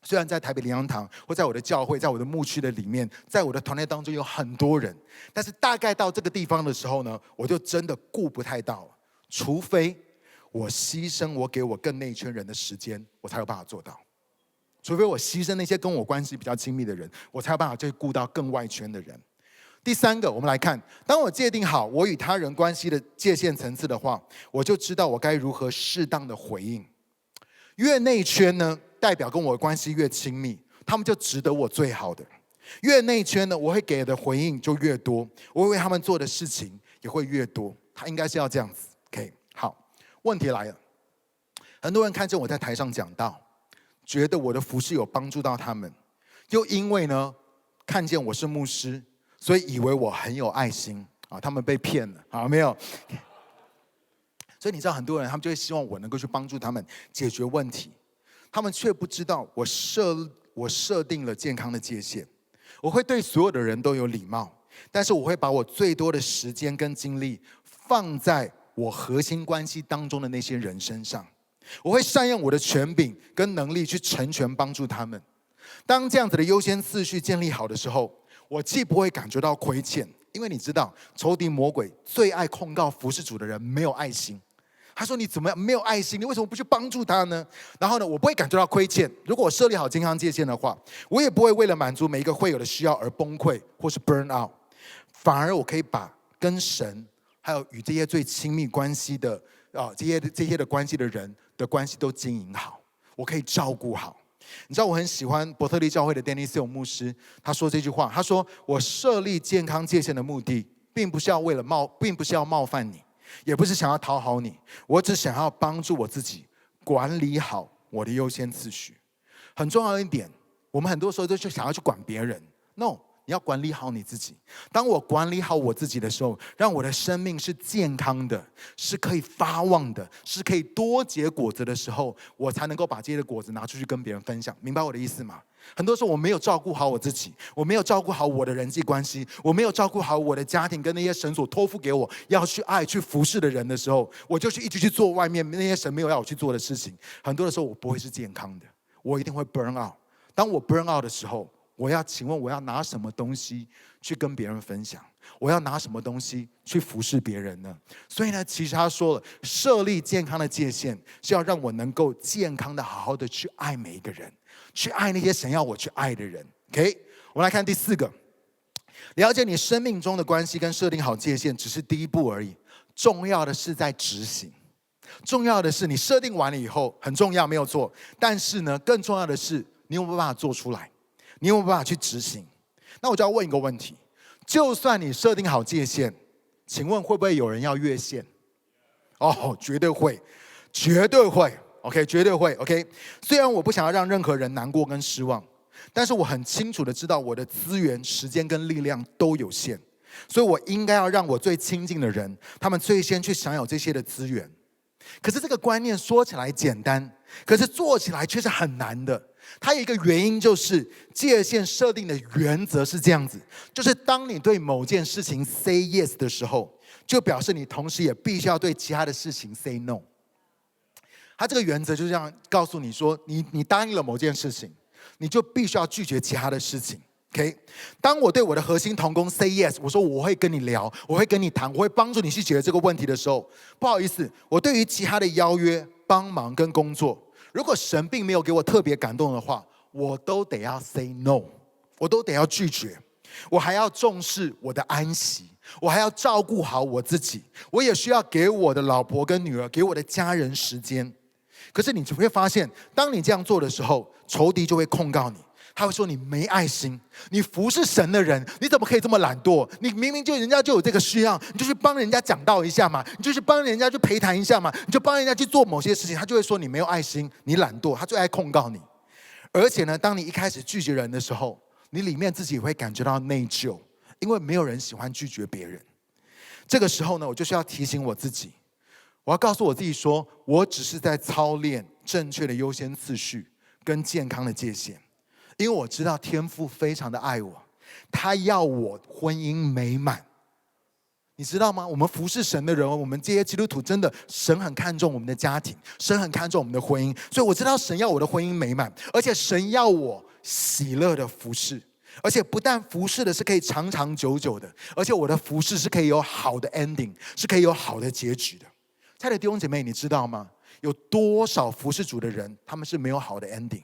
虽然在台北灵粮堂，或在我的教会，在我的牧区的里面，在我的团队当中有很多人，但是大概到这个地方的时候呢，我就真的顾不太到了，除非我牺牲我给我更内圈人的时间，我才有办法做到。除非我牺牲那些跟我关系比较亲密的人，我才有办法去顾到更外圈的人。第3个，我们来看，当我界定好我与他人关系的界限层次的话，我就知道我该如何适当的回应。越内圈呢，代表跟我的关系越亲密，他们就值得我最好的。越内圈呢，我会给的回应就越多，我会为他们做的事情也会越多。他应该是要这样子。OK， 好，问题来了，很多人看见我在台上讲道，觉得我的服事有帮助到他们，又因为呢看见我是牧师，所以以为我很有爱心啊，他们被骗了，好没有？所以你知道，很多人他们就会希望我能够去帮助他们解决问题，他们却不知道我设定了健康的界限。我会对所有的人都有礼貌，但是我会把我最多的时间跟精力放在我核心关系当中的那些人身上。我会善用我的权柄跟能力去成全帮助他们。当这样子的优先次序建立好的时候，我既不会感觉到亏欠，因为你知道仇敌魔鬼最爱控告服事主的人没有爱心。他说你怎么没有爱心？你为什么不去帮助他呢？然后呢，我不会感觉到亏欠。如果我设立好健康界限的话，我也不会为了满足每一个会友的需要而崩溃或是 burn out， 反而我可以把跟神还有与这些最亲密关系的这些的关系的人的关系都经营好，我可以照顾好。你知道我很喜欢伯特利教会的 Danny Seal 牧师，他说这句话，他说我设立健康界限的目的，并不是要冒犯你，也不是想要讨好你，我只想要帮助我自己管理好我的优先次序。很重要一点，我们很多时候就想要去管别人 ，no， 你要管理好你自己。当我管理好我自己的时候，让我的生命是健康的，是可以发旺的，是可以多结果子的时候，我才能够把这些的果子拿出去跟别人分享。明白我的意思吗？很多时候我没有照顾好我自己，我没有照顾好我的人际关系，我没有照顾好我的家庭跟那些神所托付给我要去爱去服侍的人的时候，我就一直去做外面那些神没有要我去做的事情。很多的时候我不会是健康的，我一定会 burn out。当我 burn out 的时候，请问我要拿什么东西去跟别人分享？我要拿什么东西去服侍别人呢？所以呢，其实他说了，设立健康的界限是要让我能够健康的好好的去爱每一个人，去爱那些神要我去爱的人。 OK， 我们来看第4个，了解你生命中的关系跟设定好界限只是第一步而已，重要的是在执行。重要的是你设定完了以后很重要，没有错，但是呢，更重要的是你有没有办法做出来，你有没有办法去执行。那我就要问一个问题，就算你设定好界限，请问会不会有人要越线？哦，绝对会，绝对会 OK， 绝对会 OK。 虽然我不想要让任何人难过跟失望，但是我很清楚的知道我的资源、时间跟力量都有限，所以我应该要让我最亲近的人，他们最先去享有这些的资源。可是这个观念说起来简单，可是做起来却是很难的。它有一个原因，就是界限设定的原则是这样子，就是当你对某件事情 say yes 的时候，就表示你同时也必须要对其他的事情 say no。他这个原则就是这样告诉你说，你答应了某件事情，你就必须要拒绝其他的事情。OK， 当我对我的核心同工 say yes， 我说我会跟你聊，我会跟你谈，我会帮助你去解决这个问题的时候，不好意思，我对于其他的邀约、帮忙跟工作，如果神并没有给我特别感动的话，我都得要 say no， 我都得要拒绝。我还要重视我的安息，我还要照顾好我自己，我也需要给我的老婆跟女儿，给我的家人时间。可是你就会发现，当你这样做的时候，仇敌就会控告你，他会说你没爱心，你服侍神的人，你怎么可以这么懒惰？你明明人家就有这个需要，你就去帮人家讲道一下嘛，你就去帮人家去陪谈一下嘛，你就帮人家去做某些事情，他就会说你没有爱心，你懒惰，他最爱控告你。而且呢，当你一开始拒绝人的时候，你里面自己也会感觉到内疚，因为没有人喜欢拒绝别人。这个时候呢，我就是要提醒我自己，我要告诉我自己说，我只是在操练正确的优先次序跟健康的界限。因为我知道天父非常的爱我，他要我婚姻美满。你知道吗？我们服侍神的人，我们这些基督徒，真的神很看重我们的家庭，神很看重我们的婚姻，所以我知道神要我的婚姻美满，而且神要我喜乐的服侍，而且不但服侍的是可以长长久久的，而且我的服侍是可以有好的 ending， 是可以有好的结局的。亲爱的弟兄姐妹，你知道吗？有多少服侍主的人，他们是没有好的 ending？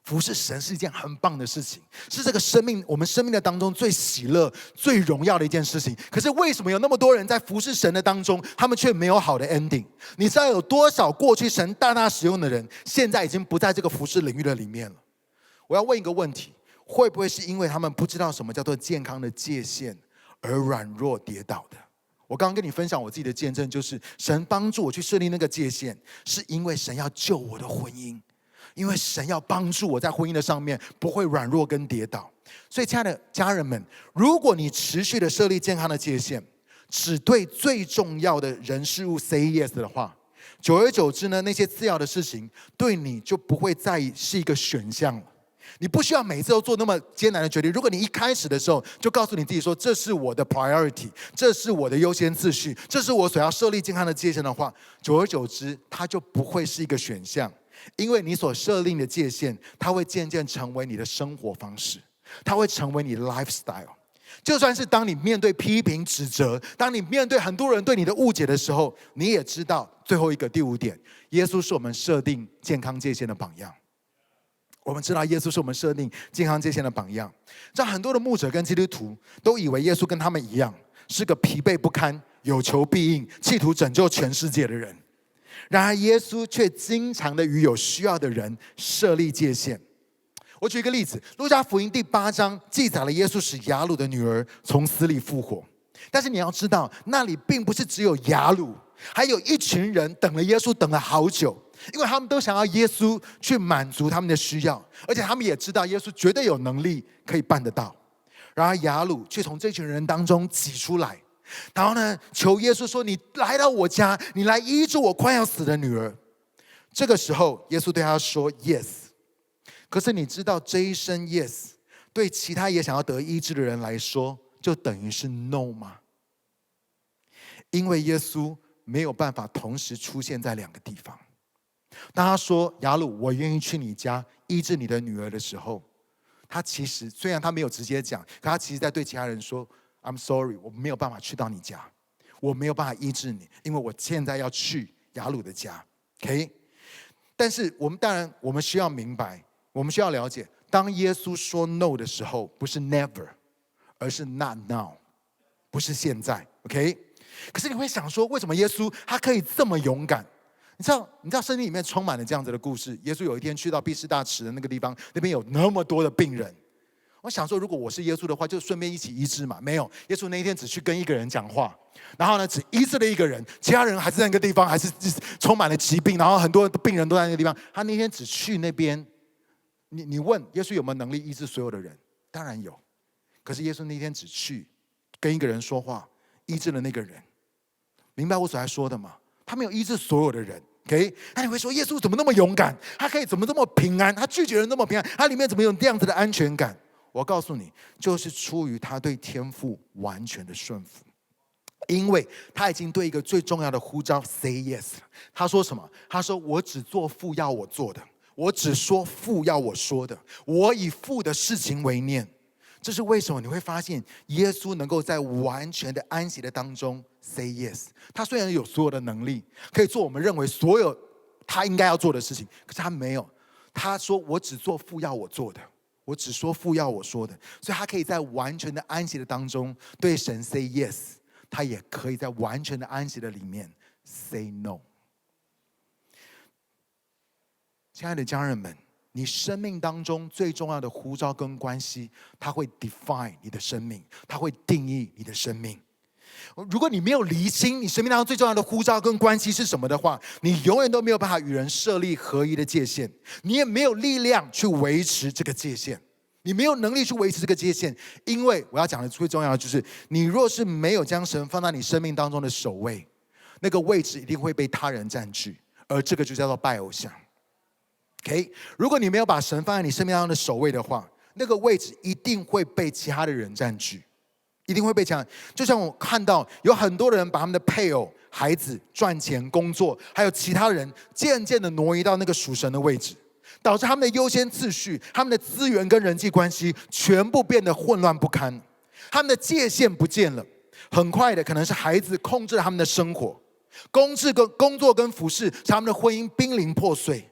服侍神是一件很棒的事情，是这个我们生命的当中最喜乐、最荣耀的一件事情。可是为什么有那么多人在服侍神的当中，他们却没有好的 ending？ 你知道有多少过去神大大使用的人，现在已经不在这个服侍领域的里面了？我要问一个问题：会不会是因为他们不知道什么叫做健康的界限，而软弱跌倒的？我刚刚跟你分享我自己的见证，就是神帮助我去设立那个界限，是因为神要救我的婚姻。因为神要帮助我在婚姻的上面不会软弱跟跌倒。所以亲爱的家人们，如果你持续的设立健康的界限，只对最重要的人事物 say yes 的话，久而久之呢，那些次要的事情对你就不会再是一个选项了。你不需要每次都做那么艰难的决定。如果你一开始的时候就告诉你自己说，这是我的 priority， 这是我的优先次序，这是我所要设立健康的界限的话，久而久之它就不会是一个选项。因为你所设定的界限，它会渐渐成为你的生活方式，它会成为你的 lifestyle。就算是当你面对批评指责，当你面对很多人对你的误解的时候，你也知道最后一个第5点，耶稣是我们设定健康界限的榜样。我们知道耶稣是我们设定健康界限的榜样。这很多的牧者跟基督徒都以为耶稣跟他们一样，是个疲惫不堪、有求必应、企图拯救全世界的人。然而耶稣却经常的与有需要的人设立界限。我举一个例子，路加福音第8章记载了耶稣使雅鲁的女儿从死里复活。但是你要知道，那里并不是只有雅鲁，还有一群人等了耶稣等了好久，因为他们都想要耶稣去满足他们的需要，而且他们也知道耶稣绝对有能力可以办得到。然而雅鲁却从这群人当中挤出来，然后呢，求耶稣说：“你来到我家，你来医治我快要死的女儿。”这个时候，耶稣对他说 ：“Yes。”可是你知道这一声 “Yes” 对其他也想要得医治的人来说，就等于是 “No” 吗？因为耶稣没有办法同时出现在2个地方。当他说：“雅鲁，我愿意去你家医治你的女儿”的时候，他其实虽然他没有直接讲，可他其实在对其他人说：“I'm sorry， 我没有办法去到你家，我没有办法医治你，因为我现在要去雅鲁的家。” OK， 但是我们需要明白，我们需要了解，当耶稣说 no 的时候，不是 never， 而是 not now， 不是现在。OK， 可是你会想说，为什么耶稣他可以这么勇敢？你知道圣经里面充满了这样子的故事。耶稣有一天去到毕士大池的那个地方，那边有那么多的病人。我想说，如果我是耶稣的话，就顺便一起医治嘛。没有，耶稣那一天只去跟一个人讲话，然后呢，只医治了一个人，其他人还是在那个地方，还是充满了疾病，然后很多病人都在那个地方。他那天只去那边。你问耶稣有没有能力医治所有的人？当然有。可是耶稣那天只去跟一个人说话，医治了那个人。明白我所在说的吗？他没有医治所有的人。OK， 那你会说耶稣怎么那么勇敢？他可以怎么这么平安？他拒绝人那么平安？他里面怎么有这样子的安全感？我告诉你，就是出于他对天父完全的顺服。因为他已经对一个最重要的呼召 say yes 了。他说什么？他说我只做父要我做的，我只说父要我说的，我以父的事情为念。这是为什么？你会发现耶稣能够在完全的安息的当中 say yes。他虽然有所有的能力，可以做我们认为所有他应该要做的事情，可是他没有。他说我只做父要我做的，我只说父要我说的。所以他可以在完全的安息的当中对神 say yes， 他也可以在完全的安息的里面 say no。 亲爱的家人们，你生命当中最重要的呼召跟关系，它会 define 你的生命，它会定义你的生命。如果你没有厘清你生命当中最重要的呼召跟关系是什么的话，你永远都没有办法与人设立合一的界限，你也没有力量去维持这个界限，你没有能力去维持这个界限。因为我要讲的最重要的就是，你若是没有将神放在你生命当中的首位，那个位置一定会被他人占据，而这个就叫做拜偶像。Okay? 如果你没有把神放在你生命当中的首位的话，那个位置一定会被其他的人占据，一定会被其他人。就像我看到有很多人把他们的配偶、孩子、赚钱、工作，还有其他人渐渐的挪移到那个属神的位置，导致他们的优先次序、他们的资源跟人际关系全部变得混乱不堪，他们的界限不见了。很快的，可能是孩子控制了他们的生活，工作跟服侍使他们的婚姻濒临破碎。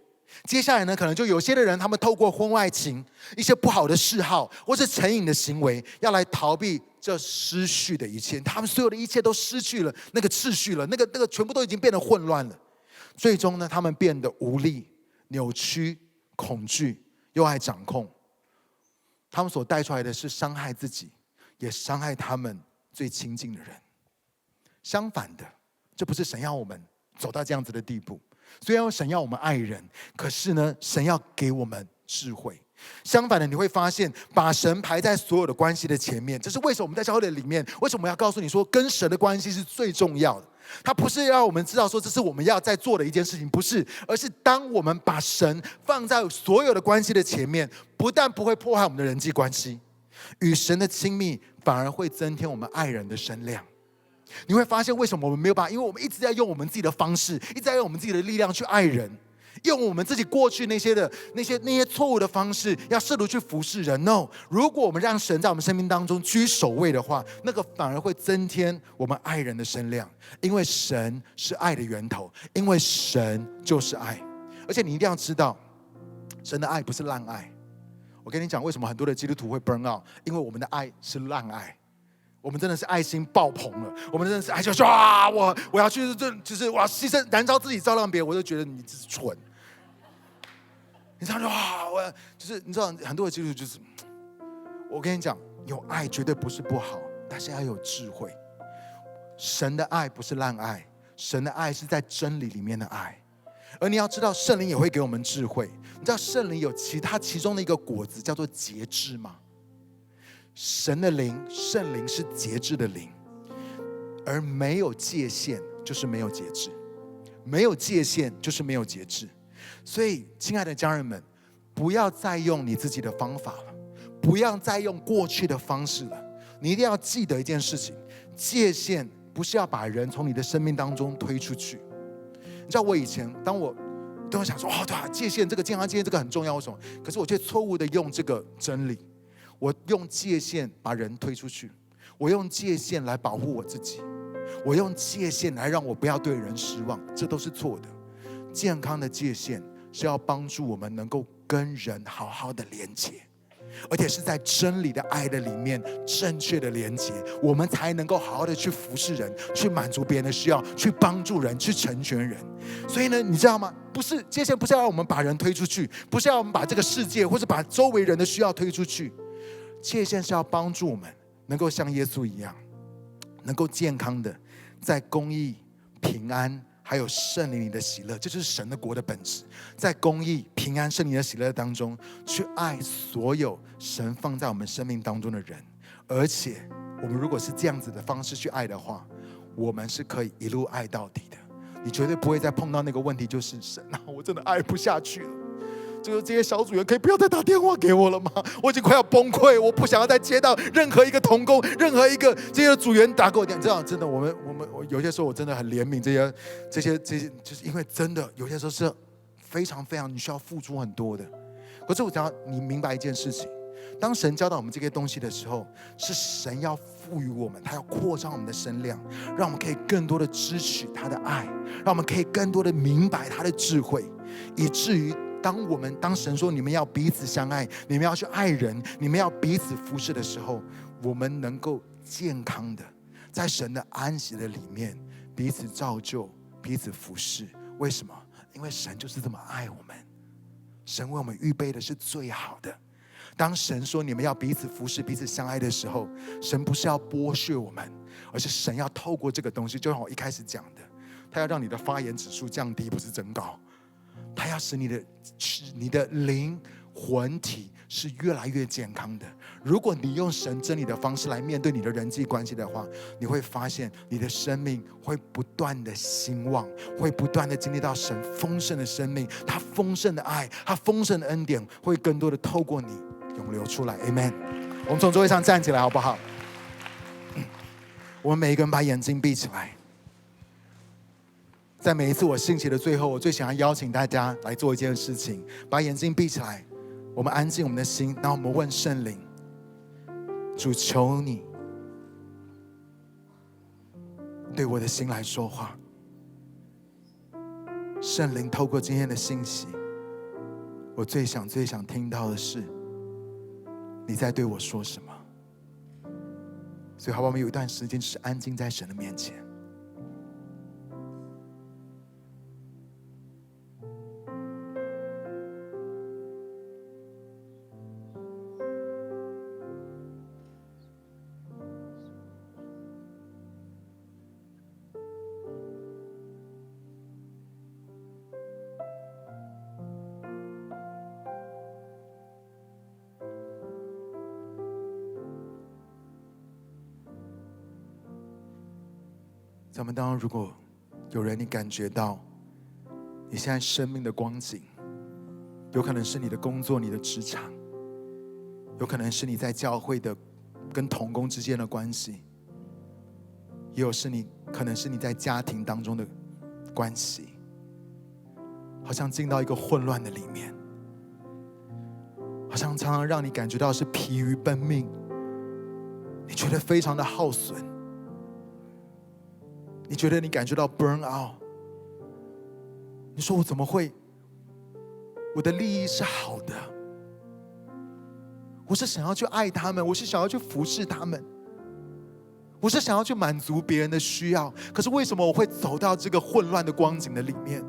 接下来呢，可能就有些的人，他们透过婚外情、一些不好的嗜好，或是成瘾的行为，要来逃避这失去的一切。他们所有的一切都失去了那个秩序了，那个全部都已经变得混乱了。最终呢，他们变得无力、扭曲、恐惧，又爱掌控。他们所带出来的是伤害自己，也伤害他们最亲近的人。相反的，这不是神要我们走到这样子的地步。虽然神要我们爱人，可是呢，神要给我们智慧。相反的，你会发现把神排在所有的关系的前面。这是为什么我们在教会的里面，为什么我要告诉你说跟神的关系是最重要的。它不是让我们知道说这是我们要在做的一件事情，不是，而是当我们把神放在所有的关系的前面，不但不会破坏我们的人际关系，与神的亲密反而会增添我们爱人的声量。你会发现为什么我们没有办法，因为我们一直在用我们自己的方式，一直在用我们自己的力量去爱人，用我们自己过去那些错误的方式，要试图去服侍人。No， 如果我们让神在我们生命当中居首位的话，那个反而会增添我们爱人的声量，因为神是爱的源头，因为神就是爱。而且你一定要知道，神的爱不是烂爱。我跟你讲，为什么很多的基督徒会 burn out？ 因为我们的爱是烂爱。我们真的是爱心爆棚了，我们真的是爱就说啊，我要去，就是我要牺牲燃烧自己照亮别人，我就觉得你只是蠢。你知道哇，我就是你知道很多的基督徒就是，我跟你讲，有爱绝对不是不好，但是要有智慧。神的爱不是烂爱，神的爱是在真理里面的爱。而你要知道，圣灵也会给我们智慧。你知道圣灵有其中的一个果子叫做节制吗？神的灵，圣灵是节制的灵，而没有界限就是没有节制，没有界限就是没有节制。所以，亲爱的家人们，不要再用你自己的方法了，不要再用过去的方式了。你一定要记得一件事情：界限不是要把人从你的生命当中推出去。你知道，我以前当我想说，对啊，界限这个健康界限这个很重要，为什么？可是我却错误的用这个真理。我用界限把人推出去，我用界限来保护我自己，我用界限来让我不要对人失望，这都是错的。健康的界限是要帮助我们能够跟人好好的连接，而且是在真理的爱的里面正确的连接，我们才能够好好的去服侍人，去满足别人的需要，去帮助人，去成全人。所以呢，你知道吗？不是界限，不是要让我们把人推出去，不是要我们把这个世界或者把周围人的需要推出去。界限是要帮助我们能够像耶稣一样，能够健康的在公义、平安还有圣灵里的喜乐，这就是神的国的本质。在公义、平安、圣灵的喜乐当中，去爱所有神放在我们生命当中的人。而且我们如果是这样子的方式去爱的话，我们是可以一路爱到底的。你绝对不会再碰到那个问题，就是神啊，我真的爱不下去了。这些小组员可以不要再打电话给我了吗？我已经快要崩溃，我不想要再接到任何一个同工、任何一个这些组员打给我电话。这样真的，我有些时候我真的很怜悯这些，就是因为真的有些时候是非常非常你需要付出很多的。可是我想要你明白一件事情。当神教导我们这些东西的时候，是神要赋予我们，他要扩张我们的身量，让我们可以更多的支取他的爱，让我们可以更多的明白他的智慧，以至于当神说你们要彼此相爱，你们要去爱人，你们要彼此服侍的时候，我们能够健康的在神的安息的里面彼此造就，彼此服侍。为什么？因为神就是这么爱我们，神为我们预备的是最好的。当神说你们要彼此服侍、彼此相爱的时候，神不是要剥削我们，而是神要透过这个东西，就像我一开始讲的，他要让你的发炎指数降低，不是增高。他要使你的灵、魂体是越来越健康的。如果你用神真理的方式来面对你的人际关系的话，你会发现你的生命会不断的兴旺，会不断的经历到神丰盛的生命，他丰盛的爱，他丰盛的恩典会更多的透过你涌流出来。 Amen。 我们从座位上站起来好不好？我们每一个人把眼睛闭起来。在每一次我信息的最后，我最想要邀请大家来做一件事情，把眼睛闭起来，我们安静我们的心，然后我们问圣灵，主，求你对我的心来说话。圣灵透过今天的信息，我最想听到的是你在对我说什么。所以好不好，我们有一段时间就是安静在神的面前。在我们当中，如果有人你感觉到你现在生命的光景，有可能是你的工作、你的职场，有可能是你在教会的跟同工之间的关系，也有可能是你在家庭当中的关系，好像进到一个混乱的里面，好像常常让你感觉到是疲于奔命，你觉得非常的耗损，你觉得你感觉到 burn out， 你说我怎么会？我的利益是好的，我是想要去爱他们，我是想要去服侍他们，我是想要去满足别人的需要，可是为什么我会走到这个混乱的光景的里面？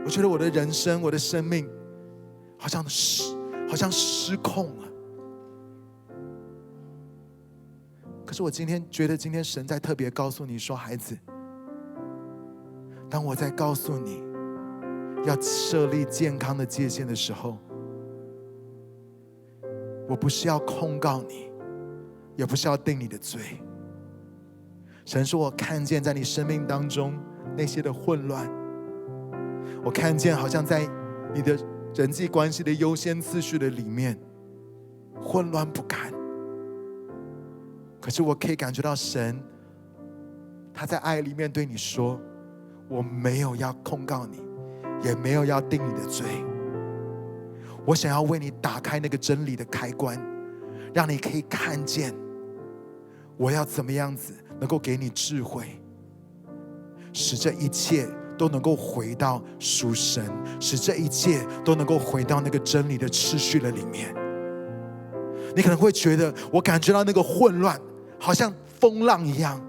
我觉得我的人生、我的生命好像失控了。可是我觉得今天神在特别告诉你说，孩子，当我在告诉你要设立健康的界限的时候，我不是要控告你，也不是要定你的罪。神说，我看见在你生命当中那些的混乱，我看见好像在你的人际关系的优先次序的里面混乱不堪。可是我可以感觉到神他在爱里面对你说，我没有要控告你，也没有要定你的罪，我想要为你打开那个真理的开关，让你可以看见我要怎么样子能够给你智慧，使这一切都能够回到属神，使这一切都能够回到那个真理的次序的里面。你可能会觉得，我感觉到那个混乱好像风浪一样，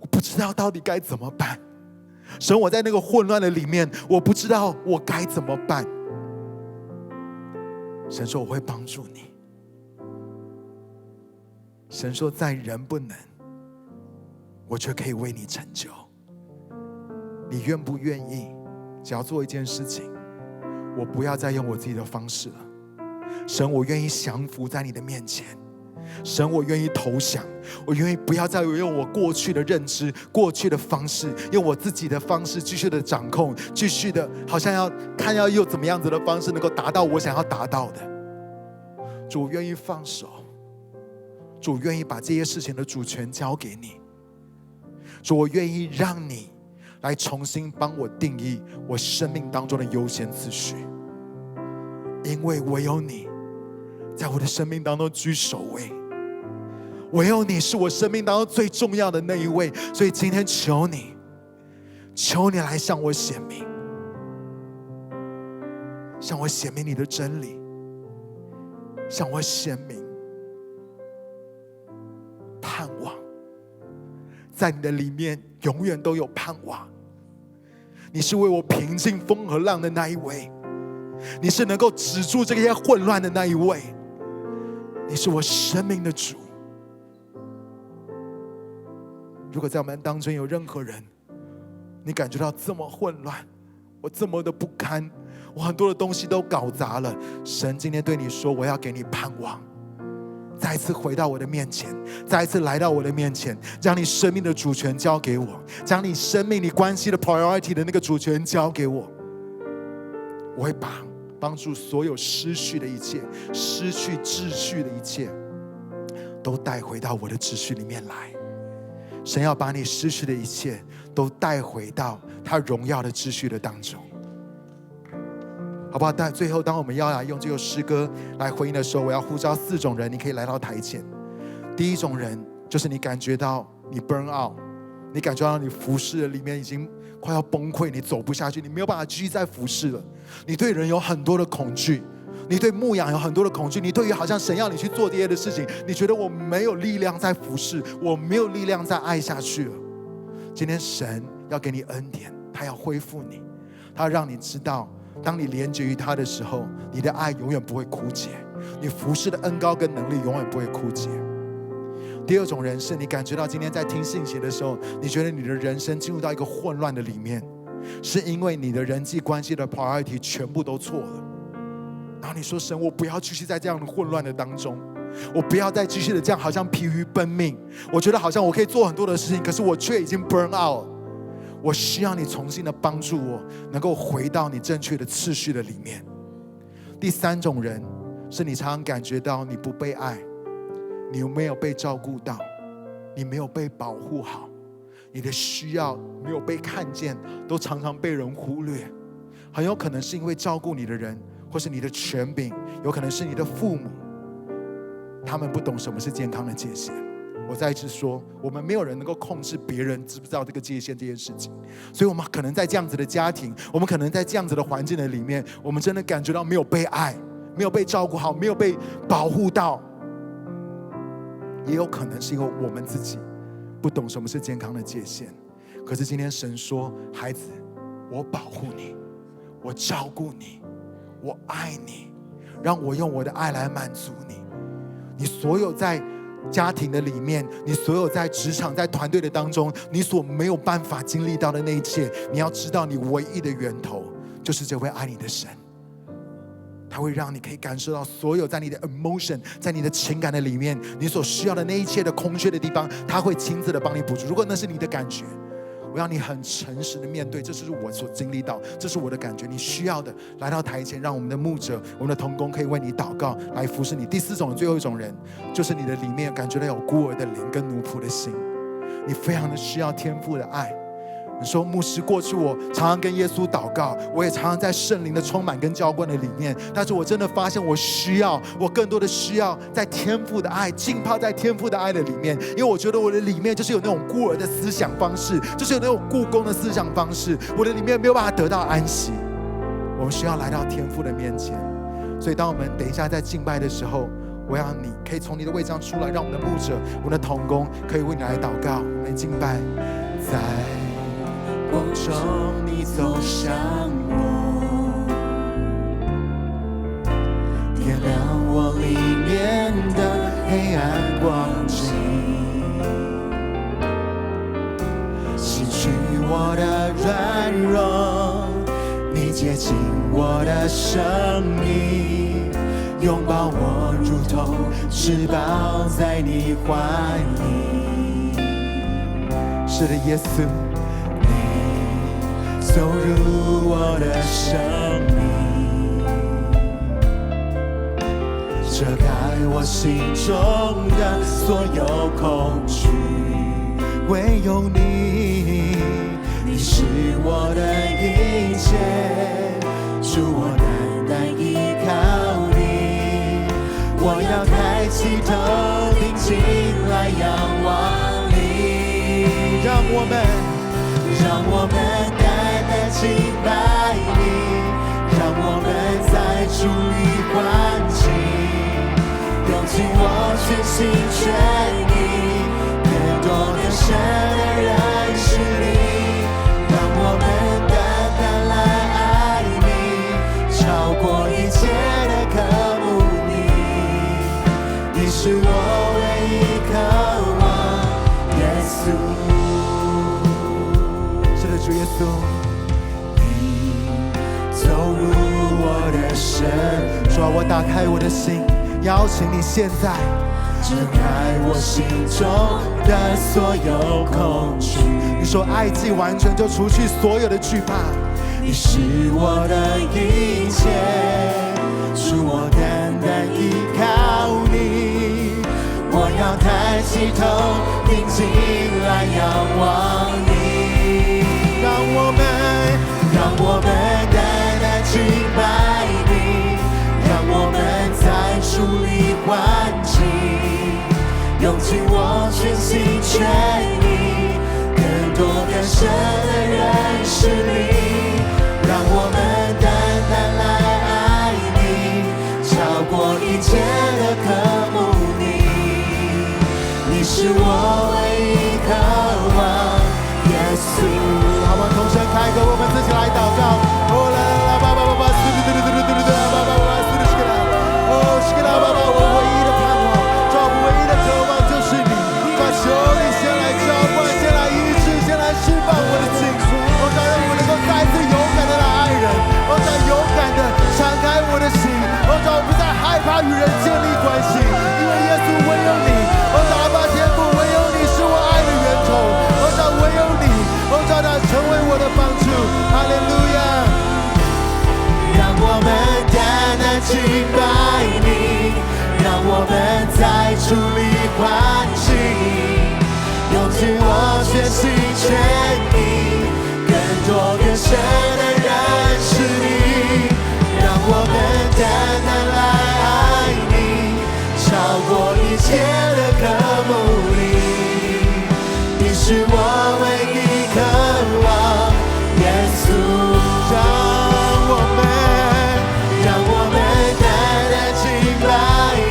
我不知道到底该怎么办。神，我在那个混乱的里面，我不知道我该怎么办。神说，我会帮助你。神说，在人不能，我却可以为你成就。你愿不愿意？只要做一件事情，我不要再用我自己的方式了。神，我愿意降服在你的面前，神，我愿意投降，我愿意不要再用我过去的认知、过去的方式，用我自己的方式继续的掌控，继续的好像要看要用怎么样子的方式能够达到我想要达到的。主，我愿意放手，主，我愿意把这些事情的主权交给你。主，我愿意让你来重新帮我定义我生命当中的优先次序，因为唯有你在我的生命当中居首位，唯有你是我生命当中最重要的那一位。所以今天求你来向我显明，向我显明你的真理，向我显明盼望，在你的里面永远都有盼望。你是为我平静风和浪的那一位，你是能够止住这些混乱的那一位，你是我生命的主。如果在我们当中有任何人，你感觉到这么混乱，我这么的不堪，我很多的东西都搞砸了，神今天对你说，我要给你盼望，再一次回到我的面前，再一次来到我的面前，将你生命的主权交给我，将你生命你关系的 priority 的那个主权交给我。我会帮助所有失去的一切、失去秩序的一切都带回到我的秩序里面来。神要把你失去的一切都带回到他荣耀的秩序的当中，好不好？但最后当我们要来用这首诗歌来回应的时候，我要呼召4种人，你可以来到台前。第一种人就是你感觉到你 burn out， 你感觉到你服侍的里面已经快要崩溃，你走不下去，你没有办法继续再服侍了。你对人有很多的恐惧，你对牧养有很多的恐惧，你对于好像神要你去做这些的事情，你觉得我没有力量再服侍，我没有力量再爱下去了。今天神要给你恩典，他要恢复你，他要让你知道，当你连接于他的时候，你的爱永远不会枯竭，你服侍的恩膏跟能力永远不会枯竭。第二种人是你感觉到今天在听信息的时候，你觉得你的人生进入到一个混乱的里面，是因为你的人际关系的 priority 全部都错了。然后你说，神，我不要继续在这样的混乱的当中，我不要再继续的这样好像疲于奔命，我觉得好像我可以做很多的事情，可是我却已经 burn out 了。我需要你重新的帮助我，能够回到你正确的次序的里面。第三种人是你常常感觉到你不被爱，你没有被照顾到，你没有被保护好，你的需要没有被看见，都常常被人忽略。很有可能是因为照顾你的人，或是你的权柄，有可能是你的父母，他们不懂什么是健康的界限。我再一次说，我们没有人能够控制别人知不知道这个界限这件事情，所以我们可能在这样子的家庭，我们可能在这样子的环境的里面，我们真的感觉到没有被爱，没有被照顾好，没有被保护到。也有可能是因为我们自己不懂什么是健康的界限。可是今天神说，孩子，我保护你，我照顾你，我爱你，让我用我的爱来满足你。你所有在家庭的里面，你所有在职场在团队的当中，你所没有办法经历到的那一切，你要知道你唯一的源头就是这位爱你的神。他会让你可以感受到所有在你的 emotion 在你的情感的里面，你所需要的那一切的空缺的地方，他会亲自的帮你补足。如果那是你的感觉，我要你很诚实的面对，这是我所经历到，这是我的感觉。你需要的，来到台前，让我们的牧者、我们的同工可以为你祷告，来服侍你。第四种人，最后一种人，就是你的里面感觉到有孤儿的灵跟奴仆的心，你非常的需要天父的爱。你说，牧师，过去我常常跟耶稣祷告，我也常常在圣灵的充满跟浇灌的里面，但是我真的发现我更多的需要在天父的爱，浸泡在天父的爱的里面。因为我觉得我的里面就是有那种孤儿的思想方式，就是有那种雇工的思想方式，我的里面没有办法得到安息。我们需要来到天父的面前。所以当我们等一下在敬拜的时候，我要你可以从你的位置上出来，让我们的牧者、我们的同工可以为你来祷告。我们敬拜，在光中你走向我，点亮我里面的黑暗光景，洗去我的软弱，你洁净我的生命，拥抱我，如同翅膀在你怀里。是的，耶稣，你走入我的生命，遮盖我心中的所有恐惧。唯有你，你是我的一切，主，我单单依靠你。我要抬起头，定睛来仰望你。让我们单单敬拜你，让我们在主里欢庆，用尽我全心全意，更多更深的认识你。让我们单单来爱你，超过一切的渴慕你。你是我唯一渴望，耶稣。是的，主耶稣，你走入我的生命。主啊，我打开我的心，邀请你现在遮盖我心中的所有恐惧。你说爱既完全，就除去所有的惧怕。你是我的一切，主，我单单依靠你。我要抬起头，定睛来仰望你。让我们单单敬拜你，让我们在主里欢庆，用尽我全心全意，更多更深的认识你。让我们单单来爱你，超过一切的渴慕你。你是我唯一渴望，耶稣。好吗？同声开口，我们自己来祷告。哦，来来来，爸爸爸爸，嘟嘟嘟嘟嘟嘟嘟，爸爸爸爸，嘟嘟是个啦。哦，是个啦，爸爸，我唯一的盼望，主，我唯一的渴望就是你。主，求你先来浇灌，先来医治，先来释放我的情绪。哦，主，让我能够再次勇敢的来爱人。哦，主，勇敢的敞开我的心。哦，主，我不再害怕与人建立关系，因为耶稣唯有你。哦，主，阿爸天父，唯有你是我爱的源头。哦，主，唯有你。哦，主，成为我的帮助。哈利路亚！让我们单单敬拜你，让我们在主里欢庆，用尽我全心全意，更多更深的认识你。让我们单单来爱你，超过一切的渴慕你。你是我唯一渴望，耶稣。让我们单单敬拜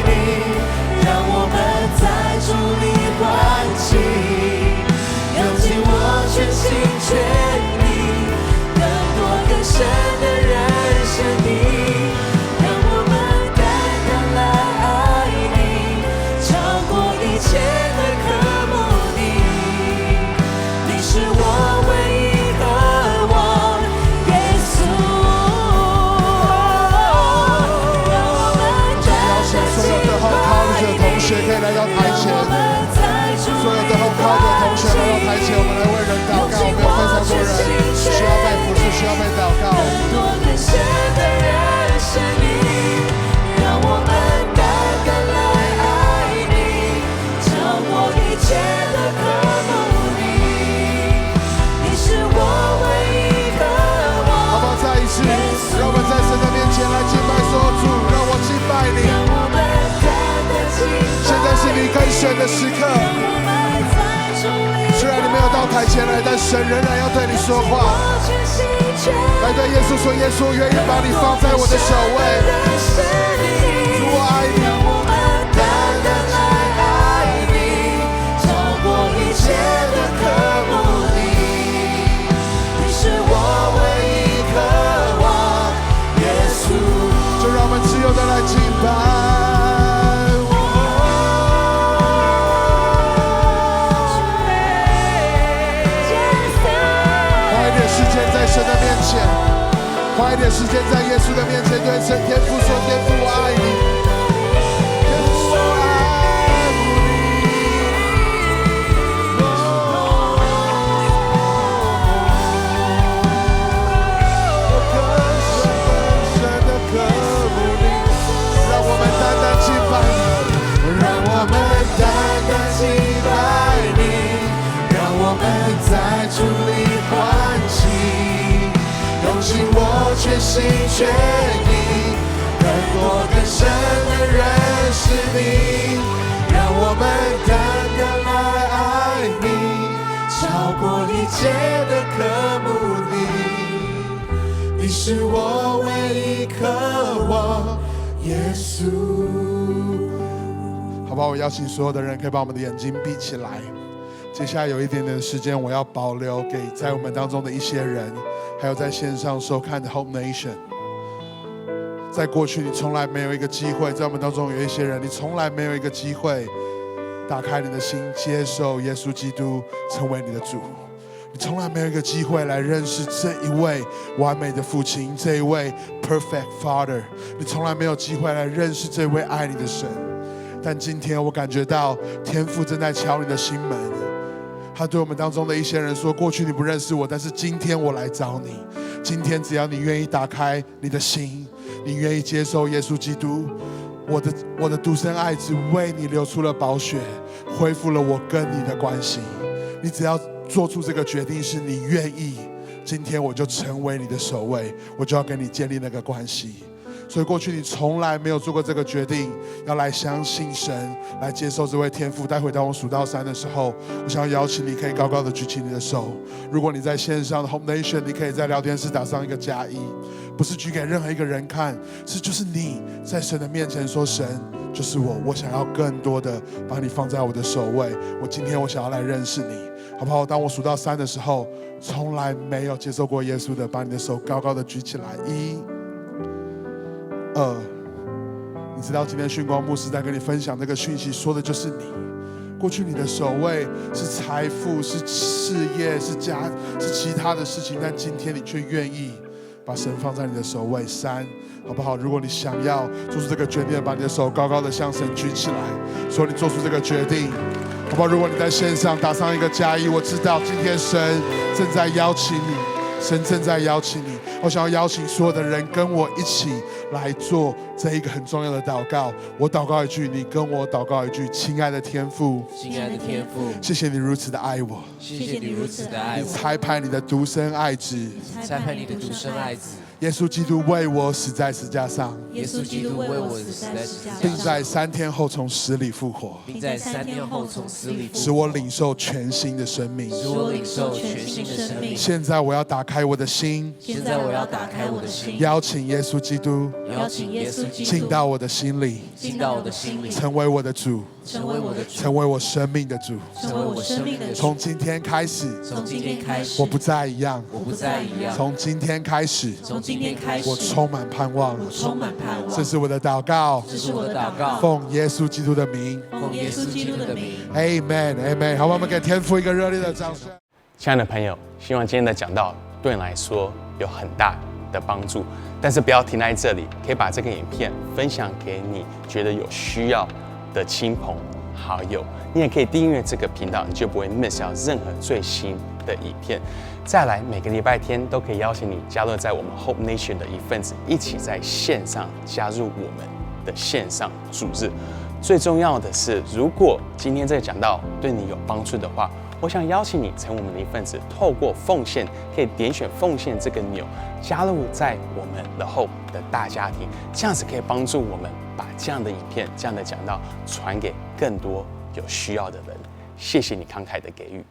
你，让我们在主里欢庆，用尽我全心全意，更多更深的认识你。让我们单单来爱你，超过一切的渴慕你。你是我唯一渴望，耶稣。可以来到台前，所有的后靠的同学来到台前，我们来为人祷告。我们有非常多人需要被服侍，需要被祷告。让我们单单来爱你，超过一切的渴慕你。你是我唯一渴望。好不好？再一次，让我们在神的面前来敬拜，说主，让我敬拜你。现在是你跟神的时刻，虽然你没有到台前来，但神仍然要对你说话。来对耶稣说，耶稣，我愿意把你放在我的首位。主，我爱你。单单来爱你，超过一切的渴慕你。你是我唯一渴望，耶稣。就让我们自由的来敬拜。在神的面前，花一点时间在耶稣的面前，对神天父说：天父，我爱你。心全意，更多更深的认识你，让我们单单来爱你，超过一切的渴慕你，你是我唯一渴望，耶稣。好吧，我邀请所有的人可以把我们的眼睛闭起来。接下来有一点点的时间，我要保留给在我们当中的一些人，还有在线上收看的 Hope Nation。在过去，你从来没有一个机会，在我们当中有一些人，你从来没有一个机会打开你的心，接受耶稣基督成为你的主。你从来没有一个机会来认识这一位完美的父亲，这一位 Perfect Father。你从来没有机会来认识这位爱你的神。但今天我感觉到天父正在敲你的心门。他对我们当中的一些人说，过去你不认识我，但是今天我来找你。今天只要你愿意打开你的心，你愿意接受耶稣基督，我的独生爱子为你流出了宝血，恢复了我跟你的关系。你只要做出这个决定，是你愿意，今天我就成为你的守卫，我就要跟你建立那个关系。所以过去你从来没有做过这个决定，要来相信神，来接受这位天父。待会当我数到3的时候，我想要邀请你可以高高的举起你的手。如果你在线上的 Home Nation， 你可以在聊天室打上一个+1，不是举给任何一个人看，就是你在神的面前说，神就是我想要更多的把你放在我的首位，今天我想要来认识你，好不好？当我数到3的时候，从来没有接受过耶稣的，把你的手高高的举起来，1、2，你知道今天训光牧师在跟你分享这个讯息，说的就是你。过去你的守卫是财富，是事业，是其他的事情，但今天你却愿意把神放在你的首位。3，好不好？如果你想要做出这个决定，把你的手高高的向神举起来，说你做出这个决定，好不好？如果你在线上打上一个+1，我知道今天神正在邀请你，神正在邀请你。我想要邀请所有的人跟我一起来做这一个很重要的祷告。我祷告一句，你跟我祷告一句。亲爱的天父，亲爱的天父，谢谢你如此的爱我，谢谢你如此的爱我，你差派你的独生爱子，差派你的独生爱子，耶稣基督为我死在十架上，耶稣基督为我死在十架上，并在3天后从死里复活，并在3天后从死里复活，使我领受全新的生命，使我领受全新的生命。现在我要打开我的心，现在我要打开我的心，邀请耶稣基督，邀请耶稣基督进到我的心里，进到我的心里，成为我的主，成为我的主，成为我生命的主。成为我生命的主。从今天开始，从今天开始，我不再一样，我不再一样。从今天开始，从今天开始，我充满盼望，我充满盼望。这是我的祷告，这是我的祷告，奉耶稣基督的名，奉耶稣基督的名。Amen Amen。好，我们给天父一个热烈的掌声。亲爱的朋友，希望今天的讲道对你来说有很大的帮助，但是不要停在这里，可以把这个影片分享给你觉得有需要的亲朋好友。你也可以订阅这个频道，你就不会 miss 掉任何最新的影片。再来，每个礼拜天都可以邀请你加入在我们 Hope Nation 的一份子，一起在线上加入我们的线上主日。最重要的是，如果今天这个讲道对你有帮助的话，我想邀请你成为我们的一份子，透过奉献，可以点选奉献这个钮，加入在我们的 Hope 的大家庭，这样子可以帮助我们把这样的影片、这样的讲道传给更多有需要的人。谢谢你慷慨的给予。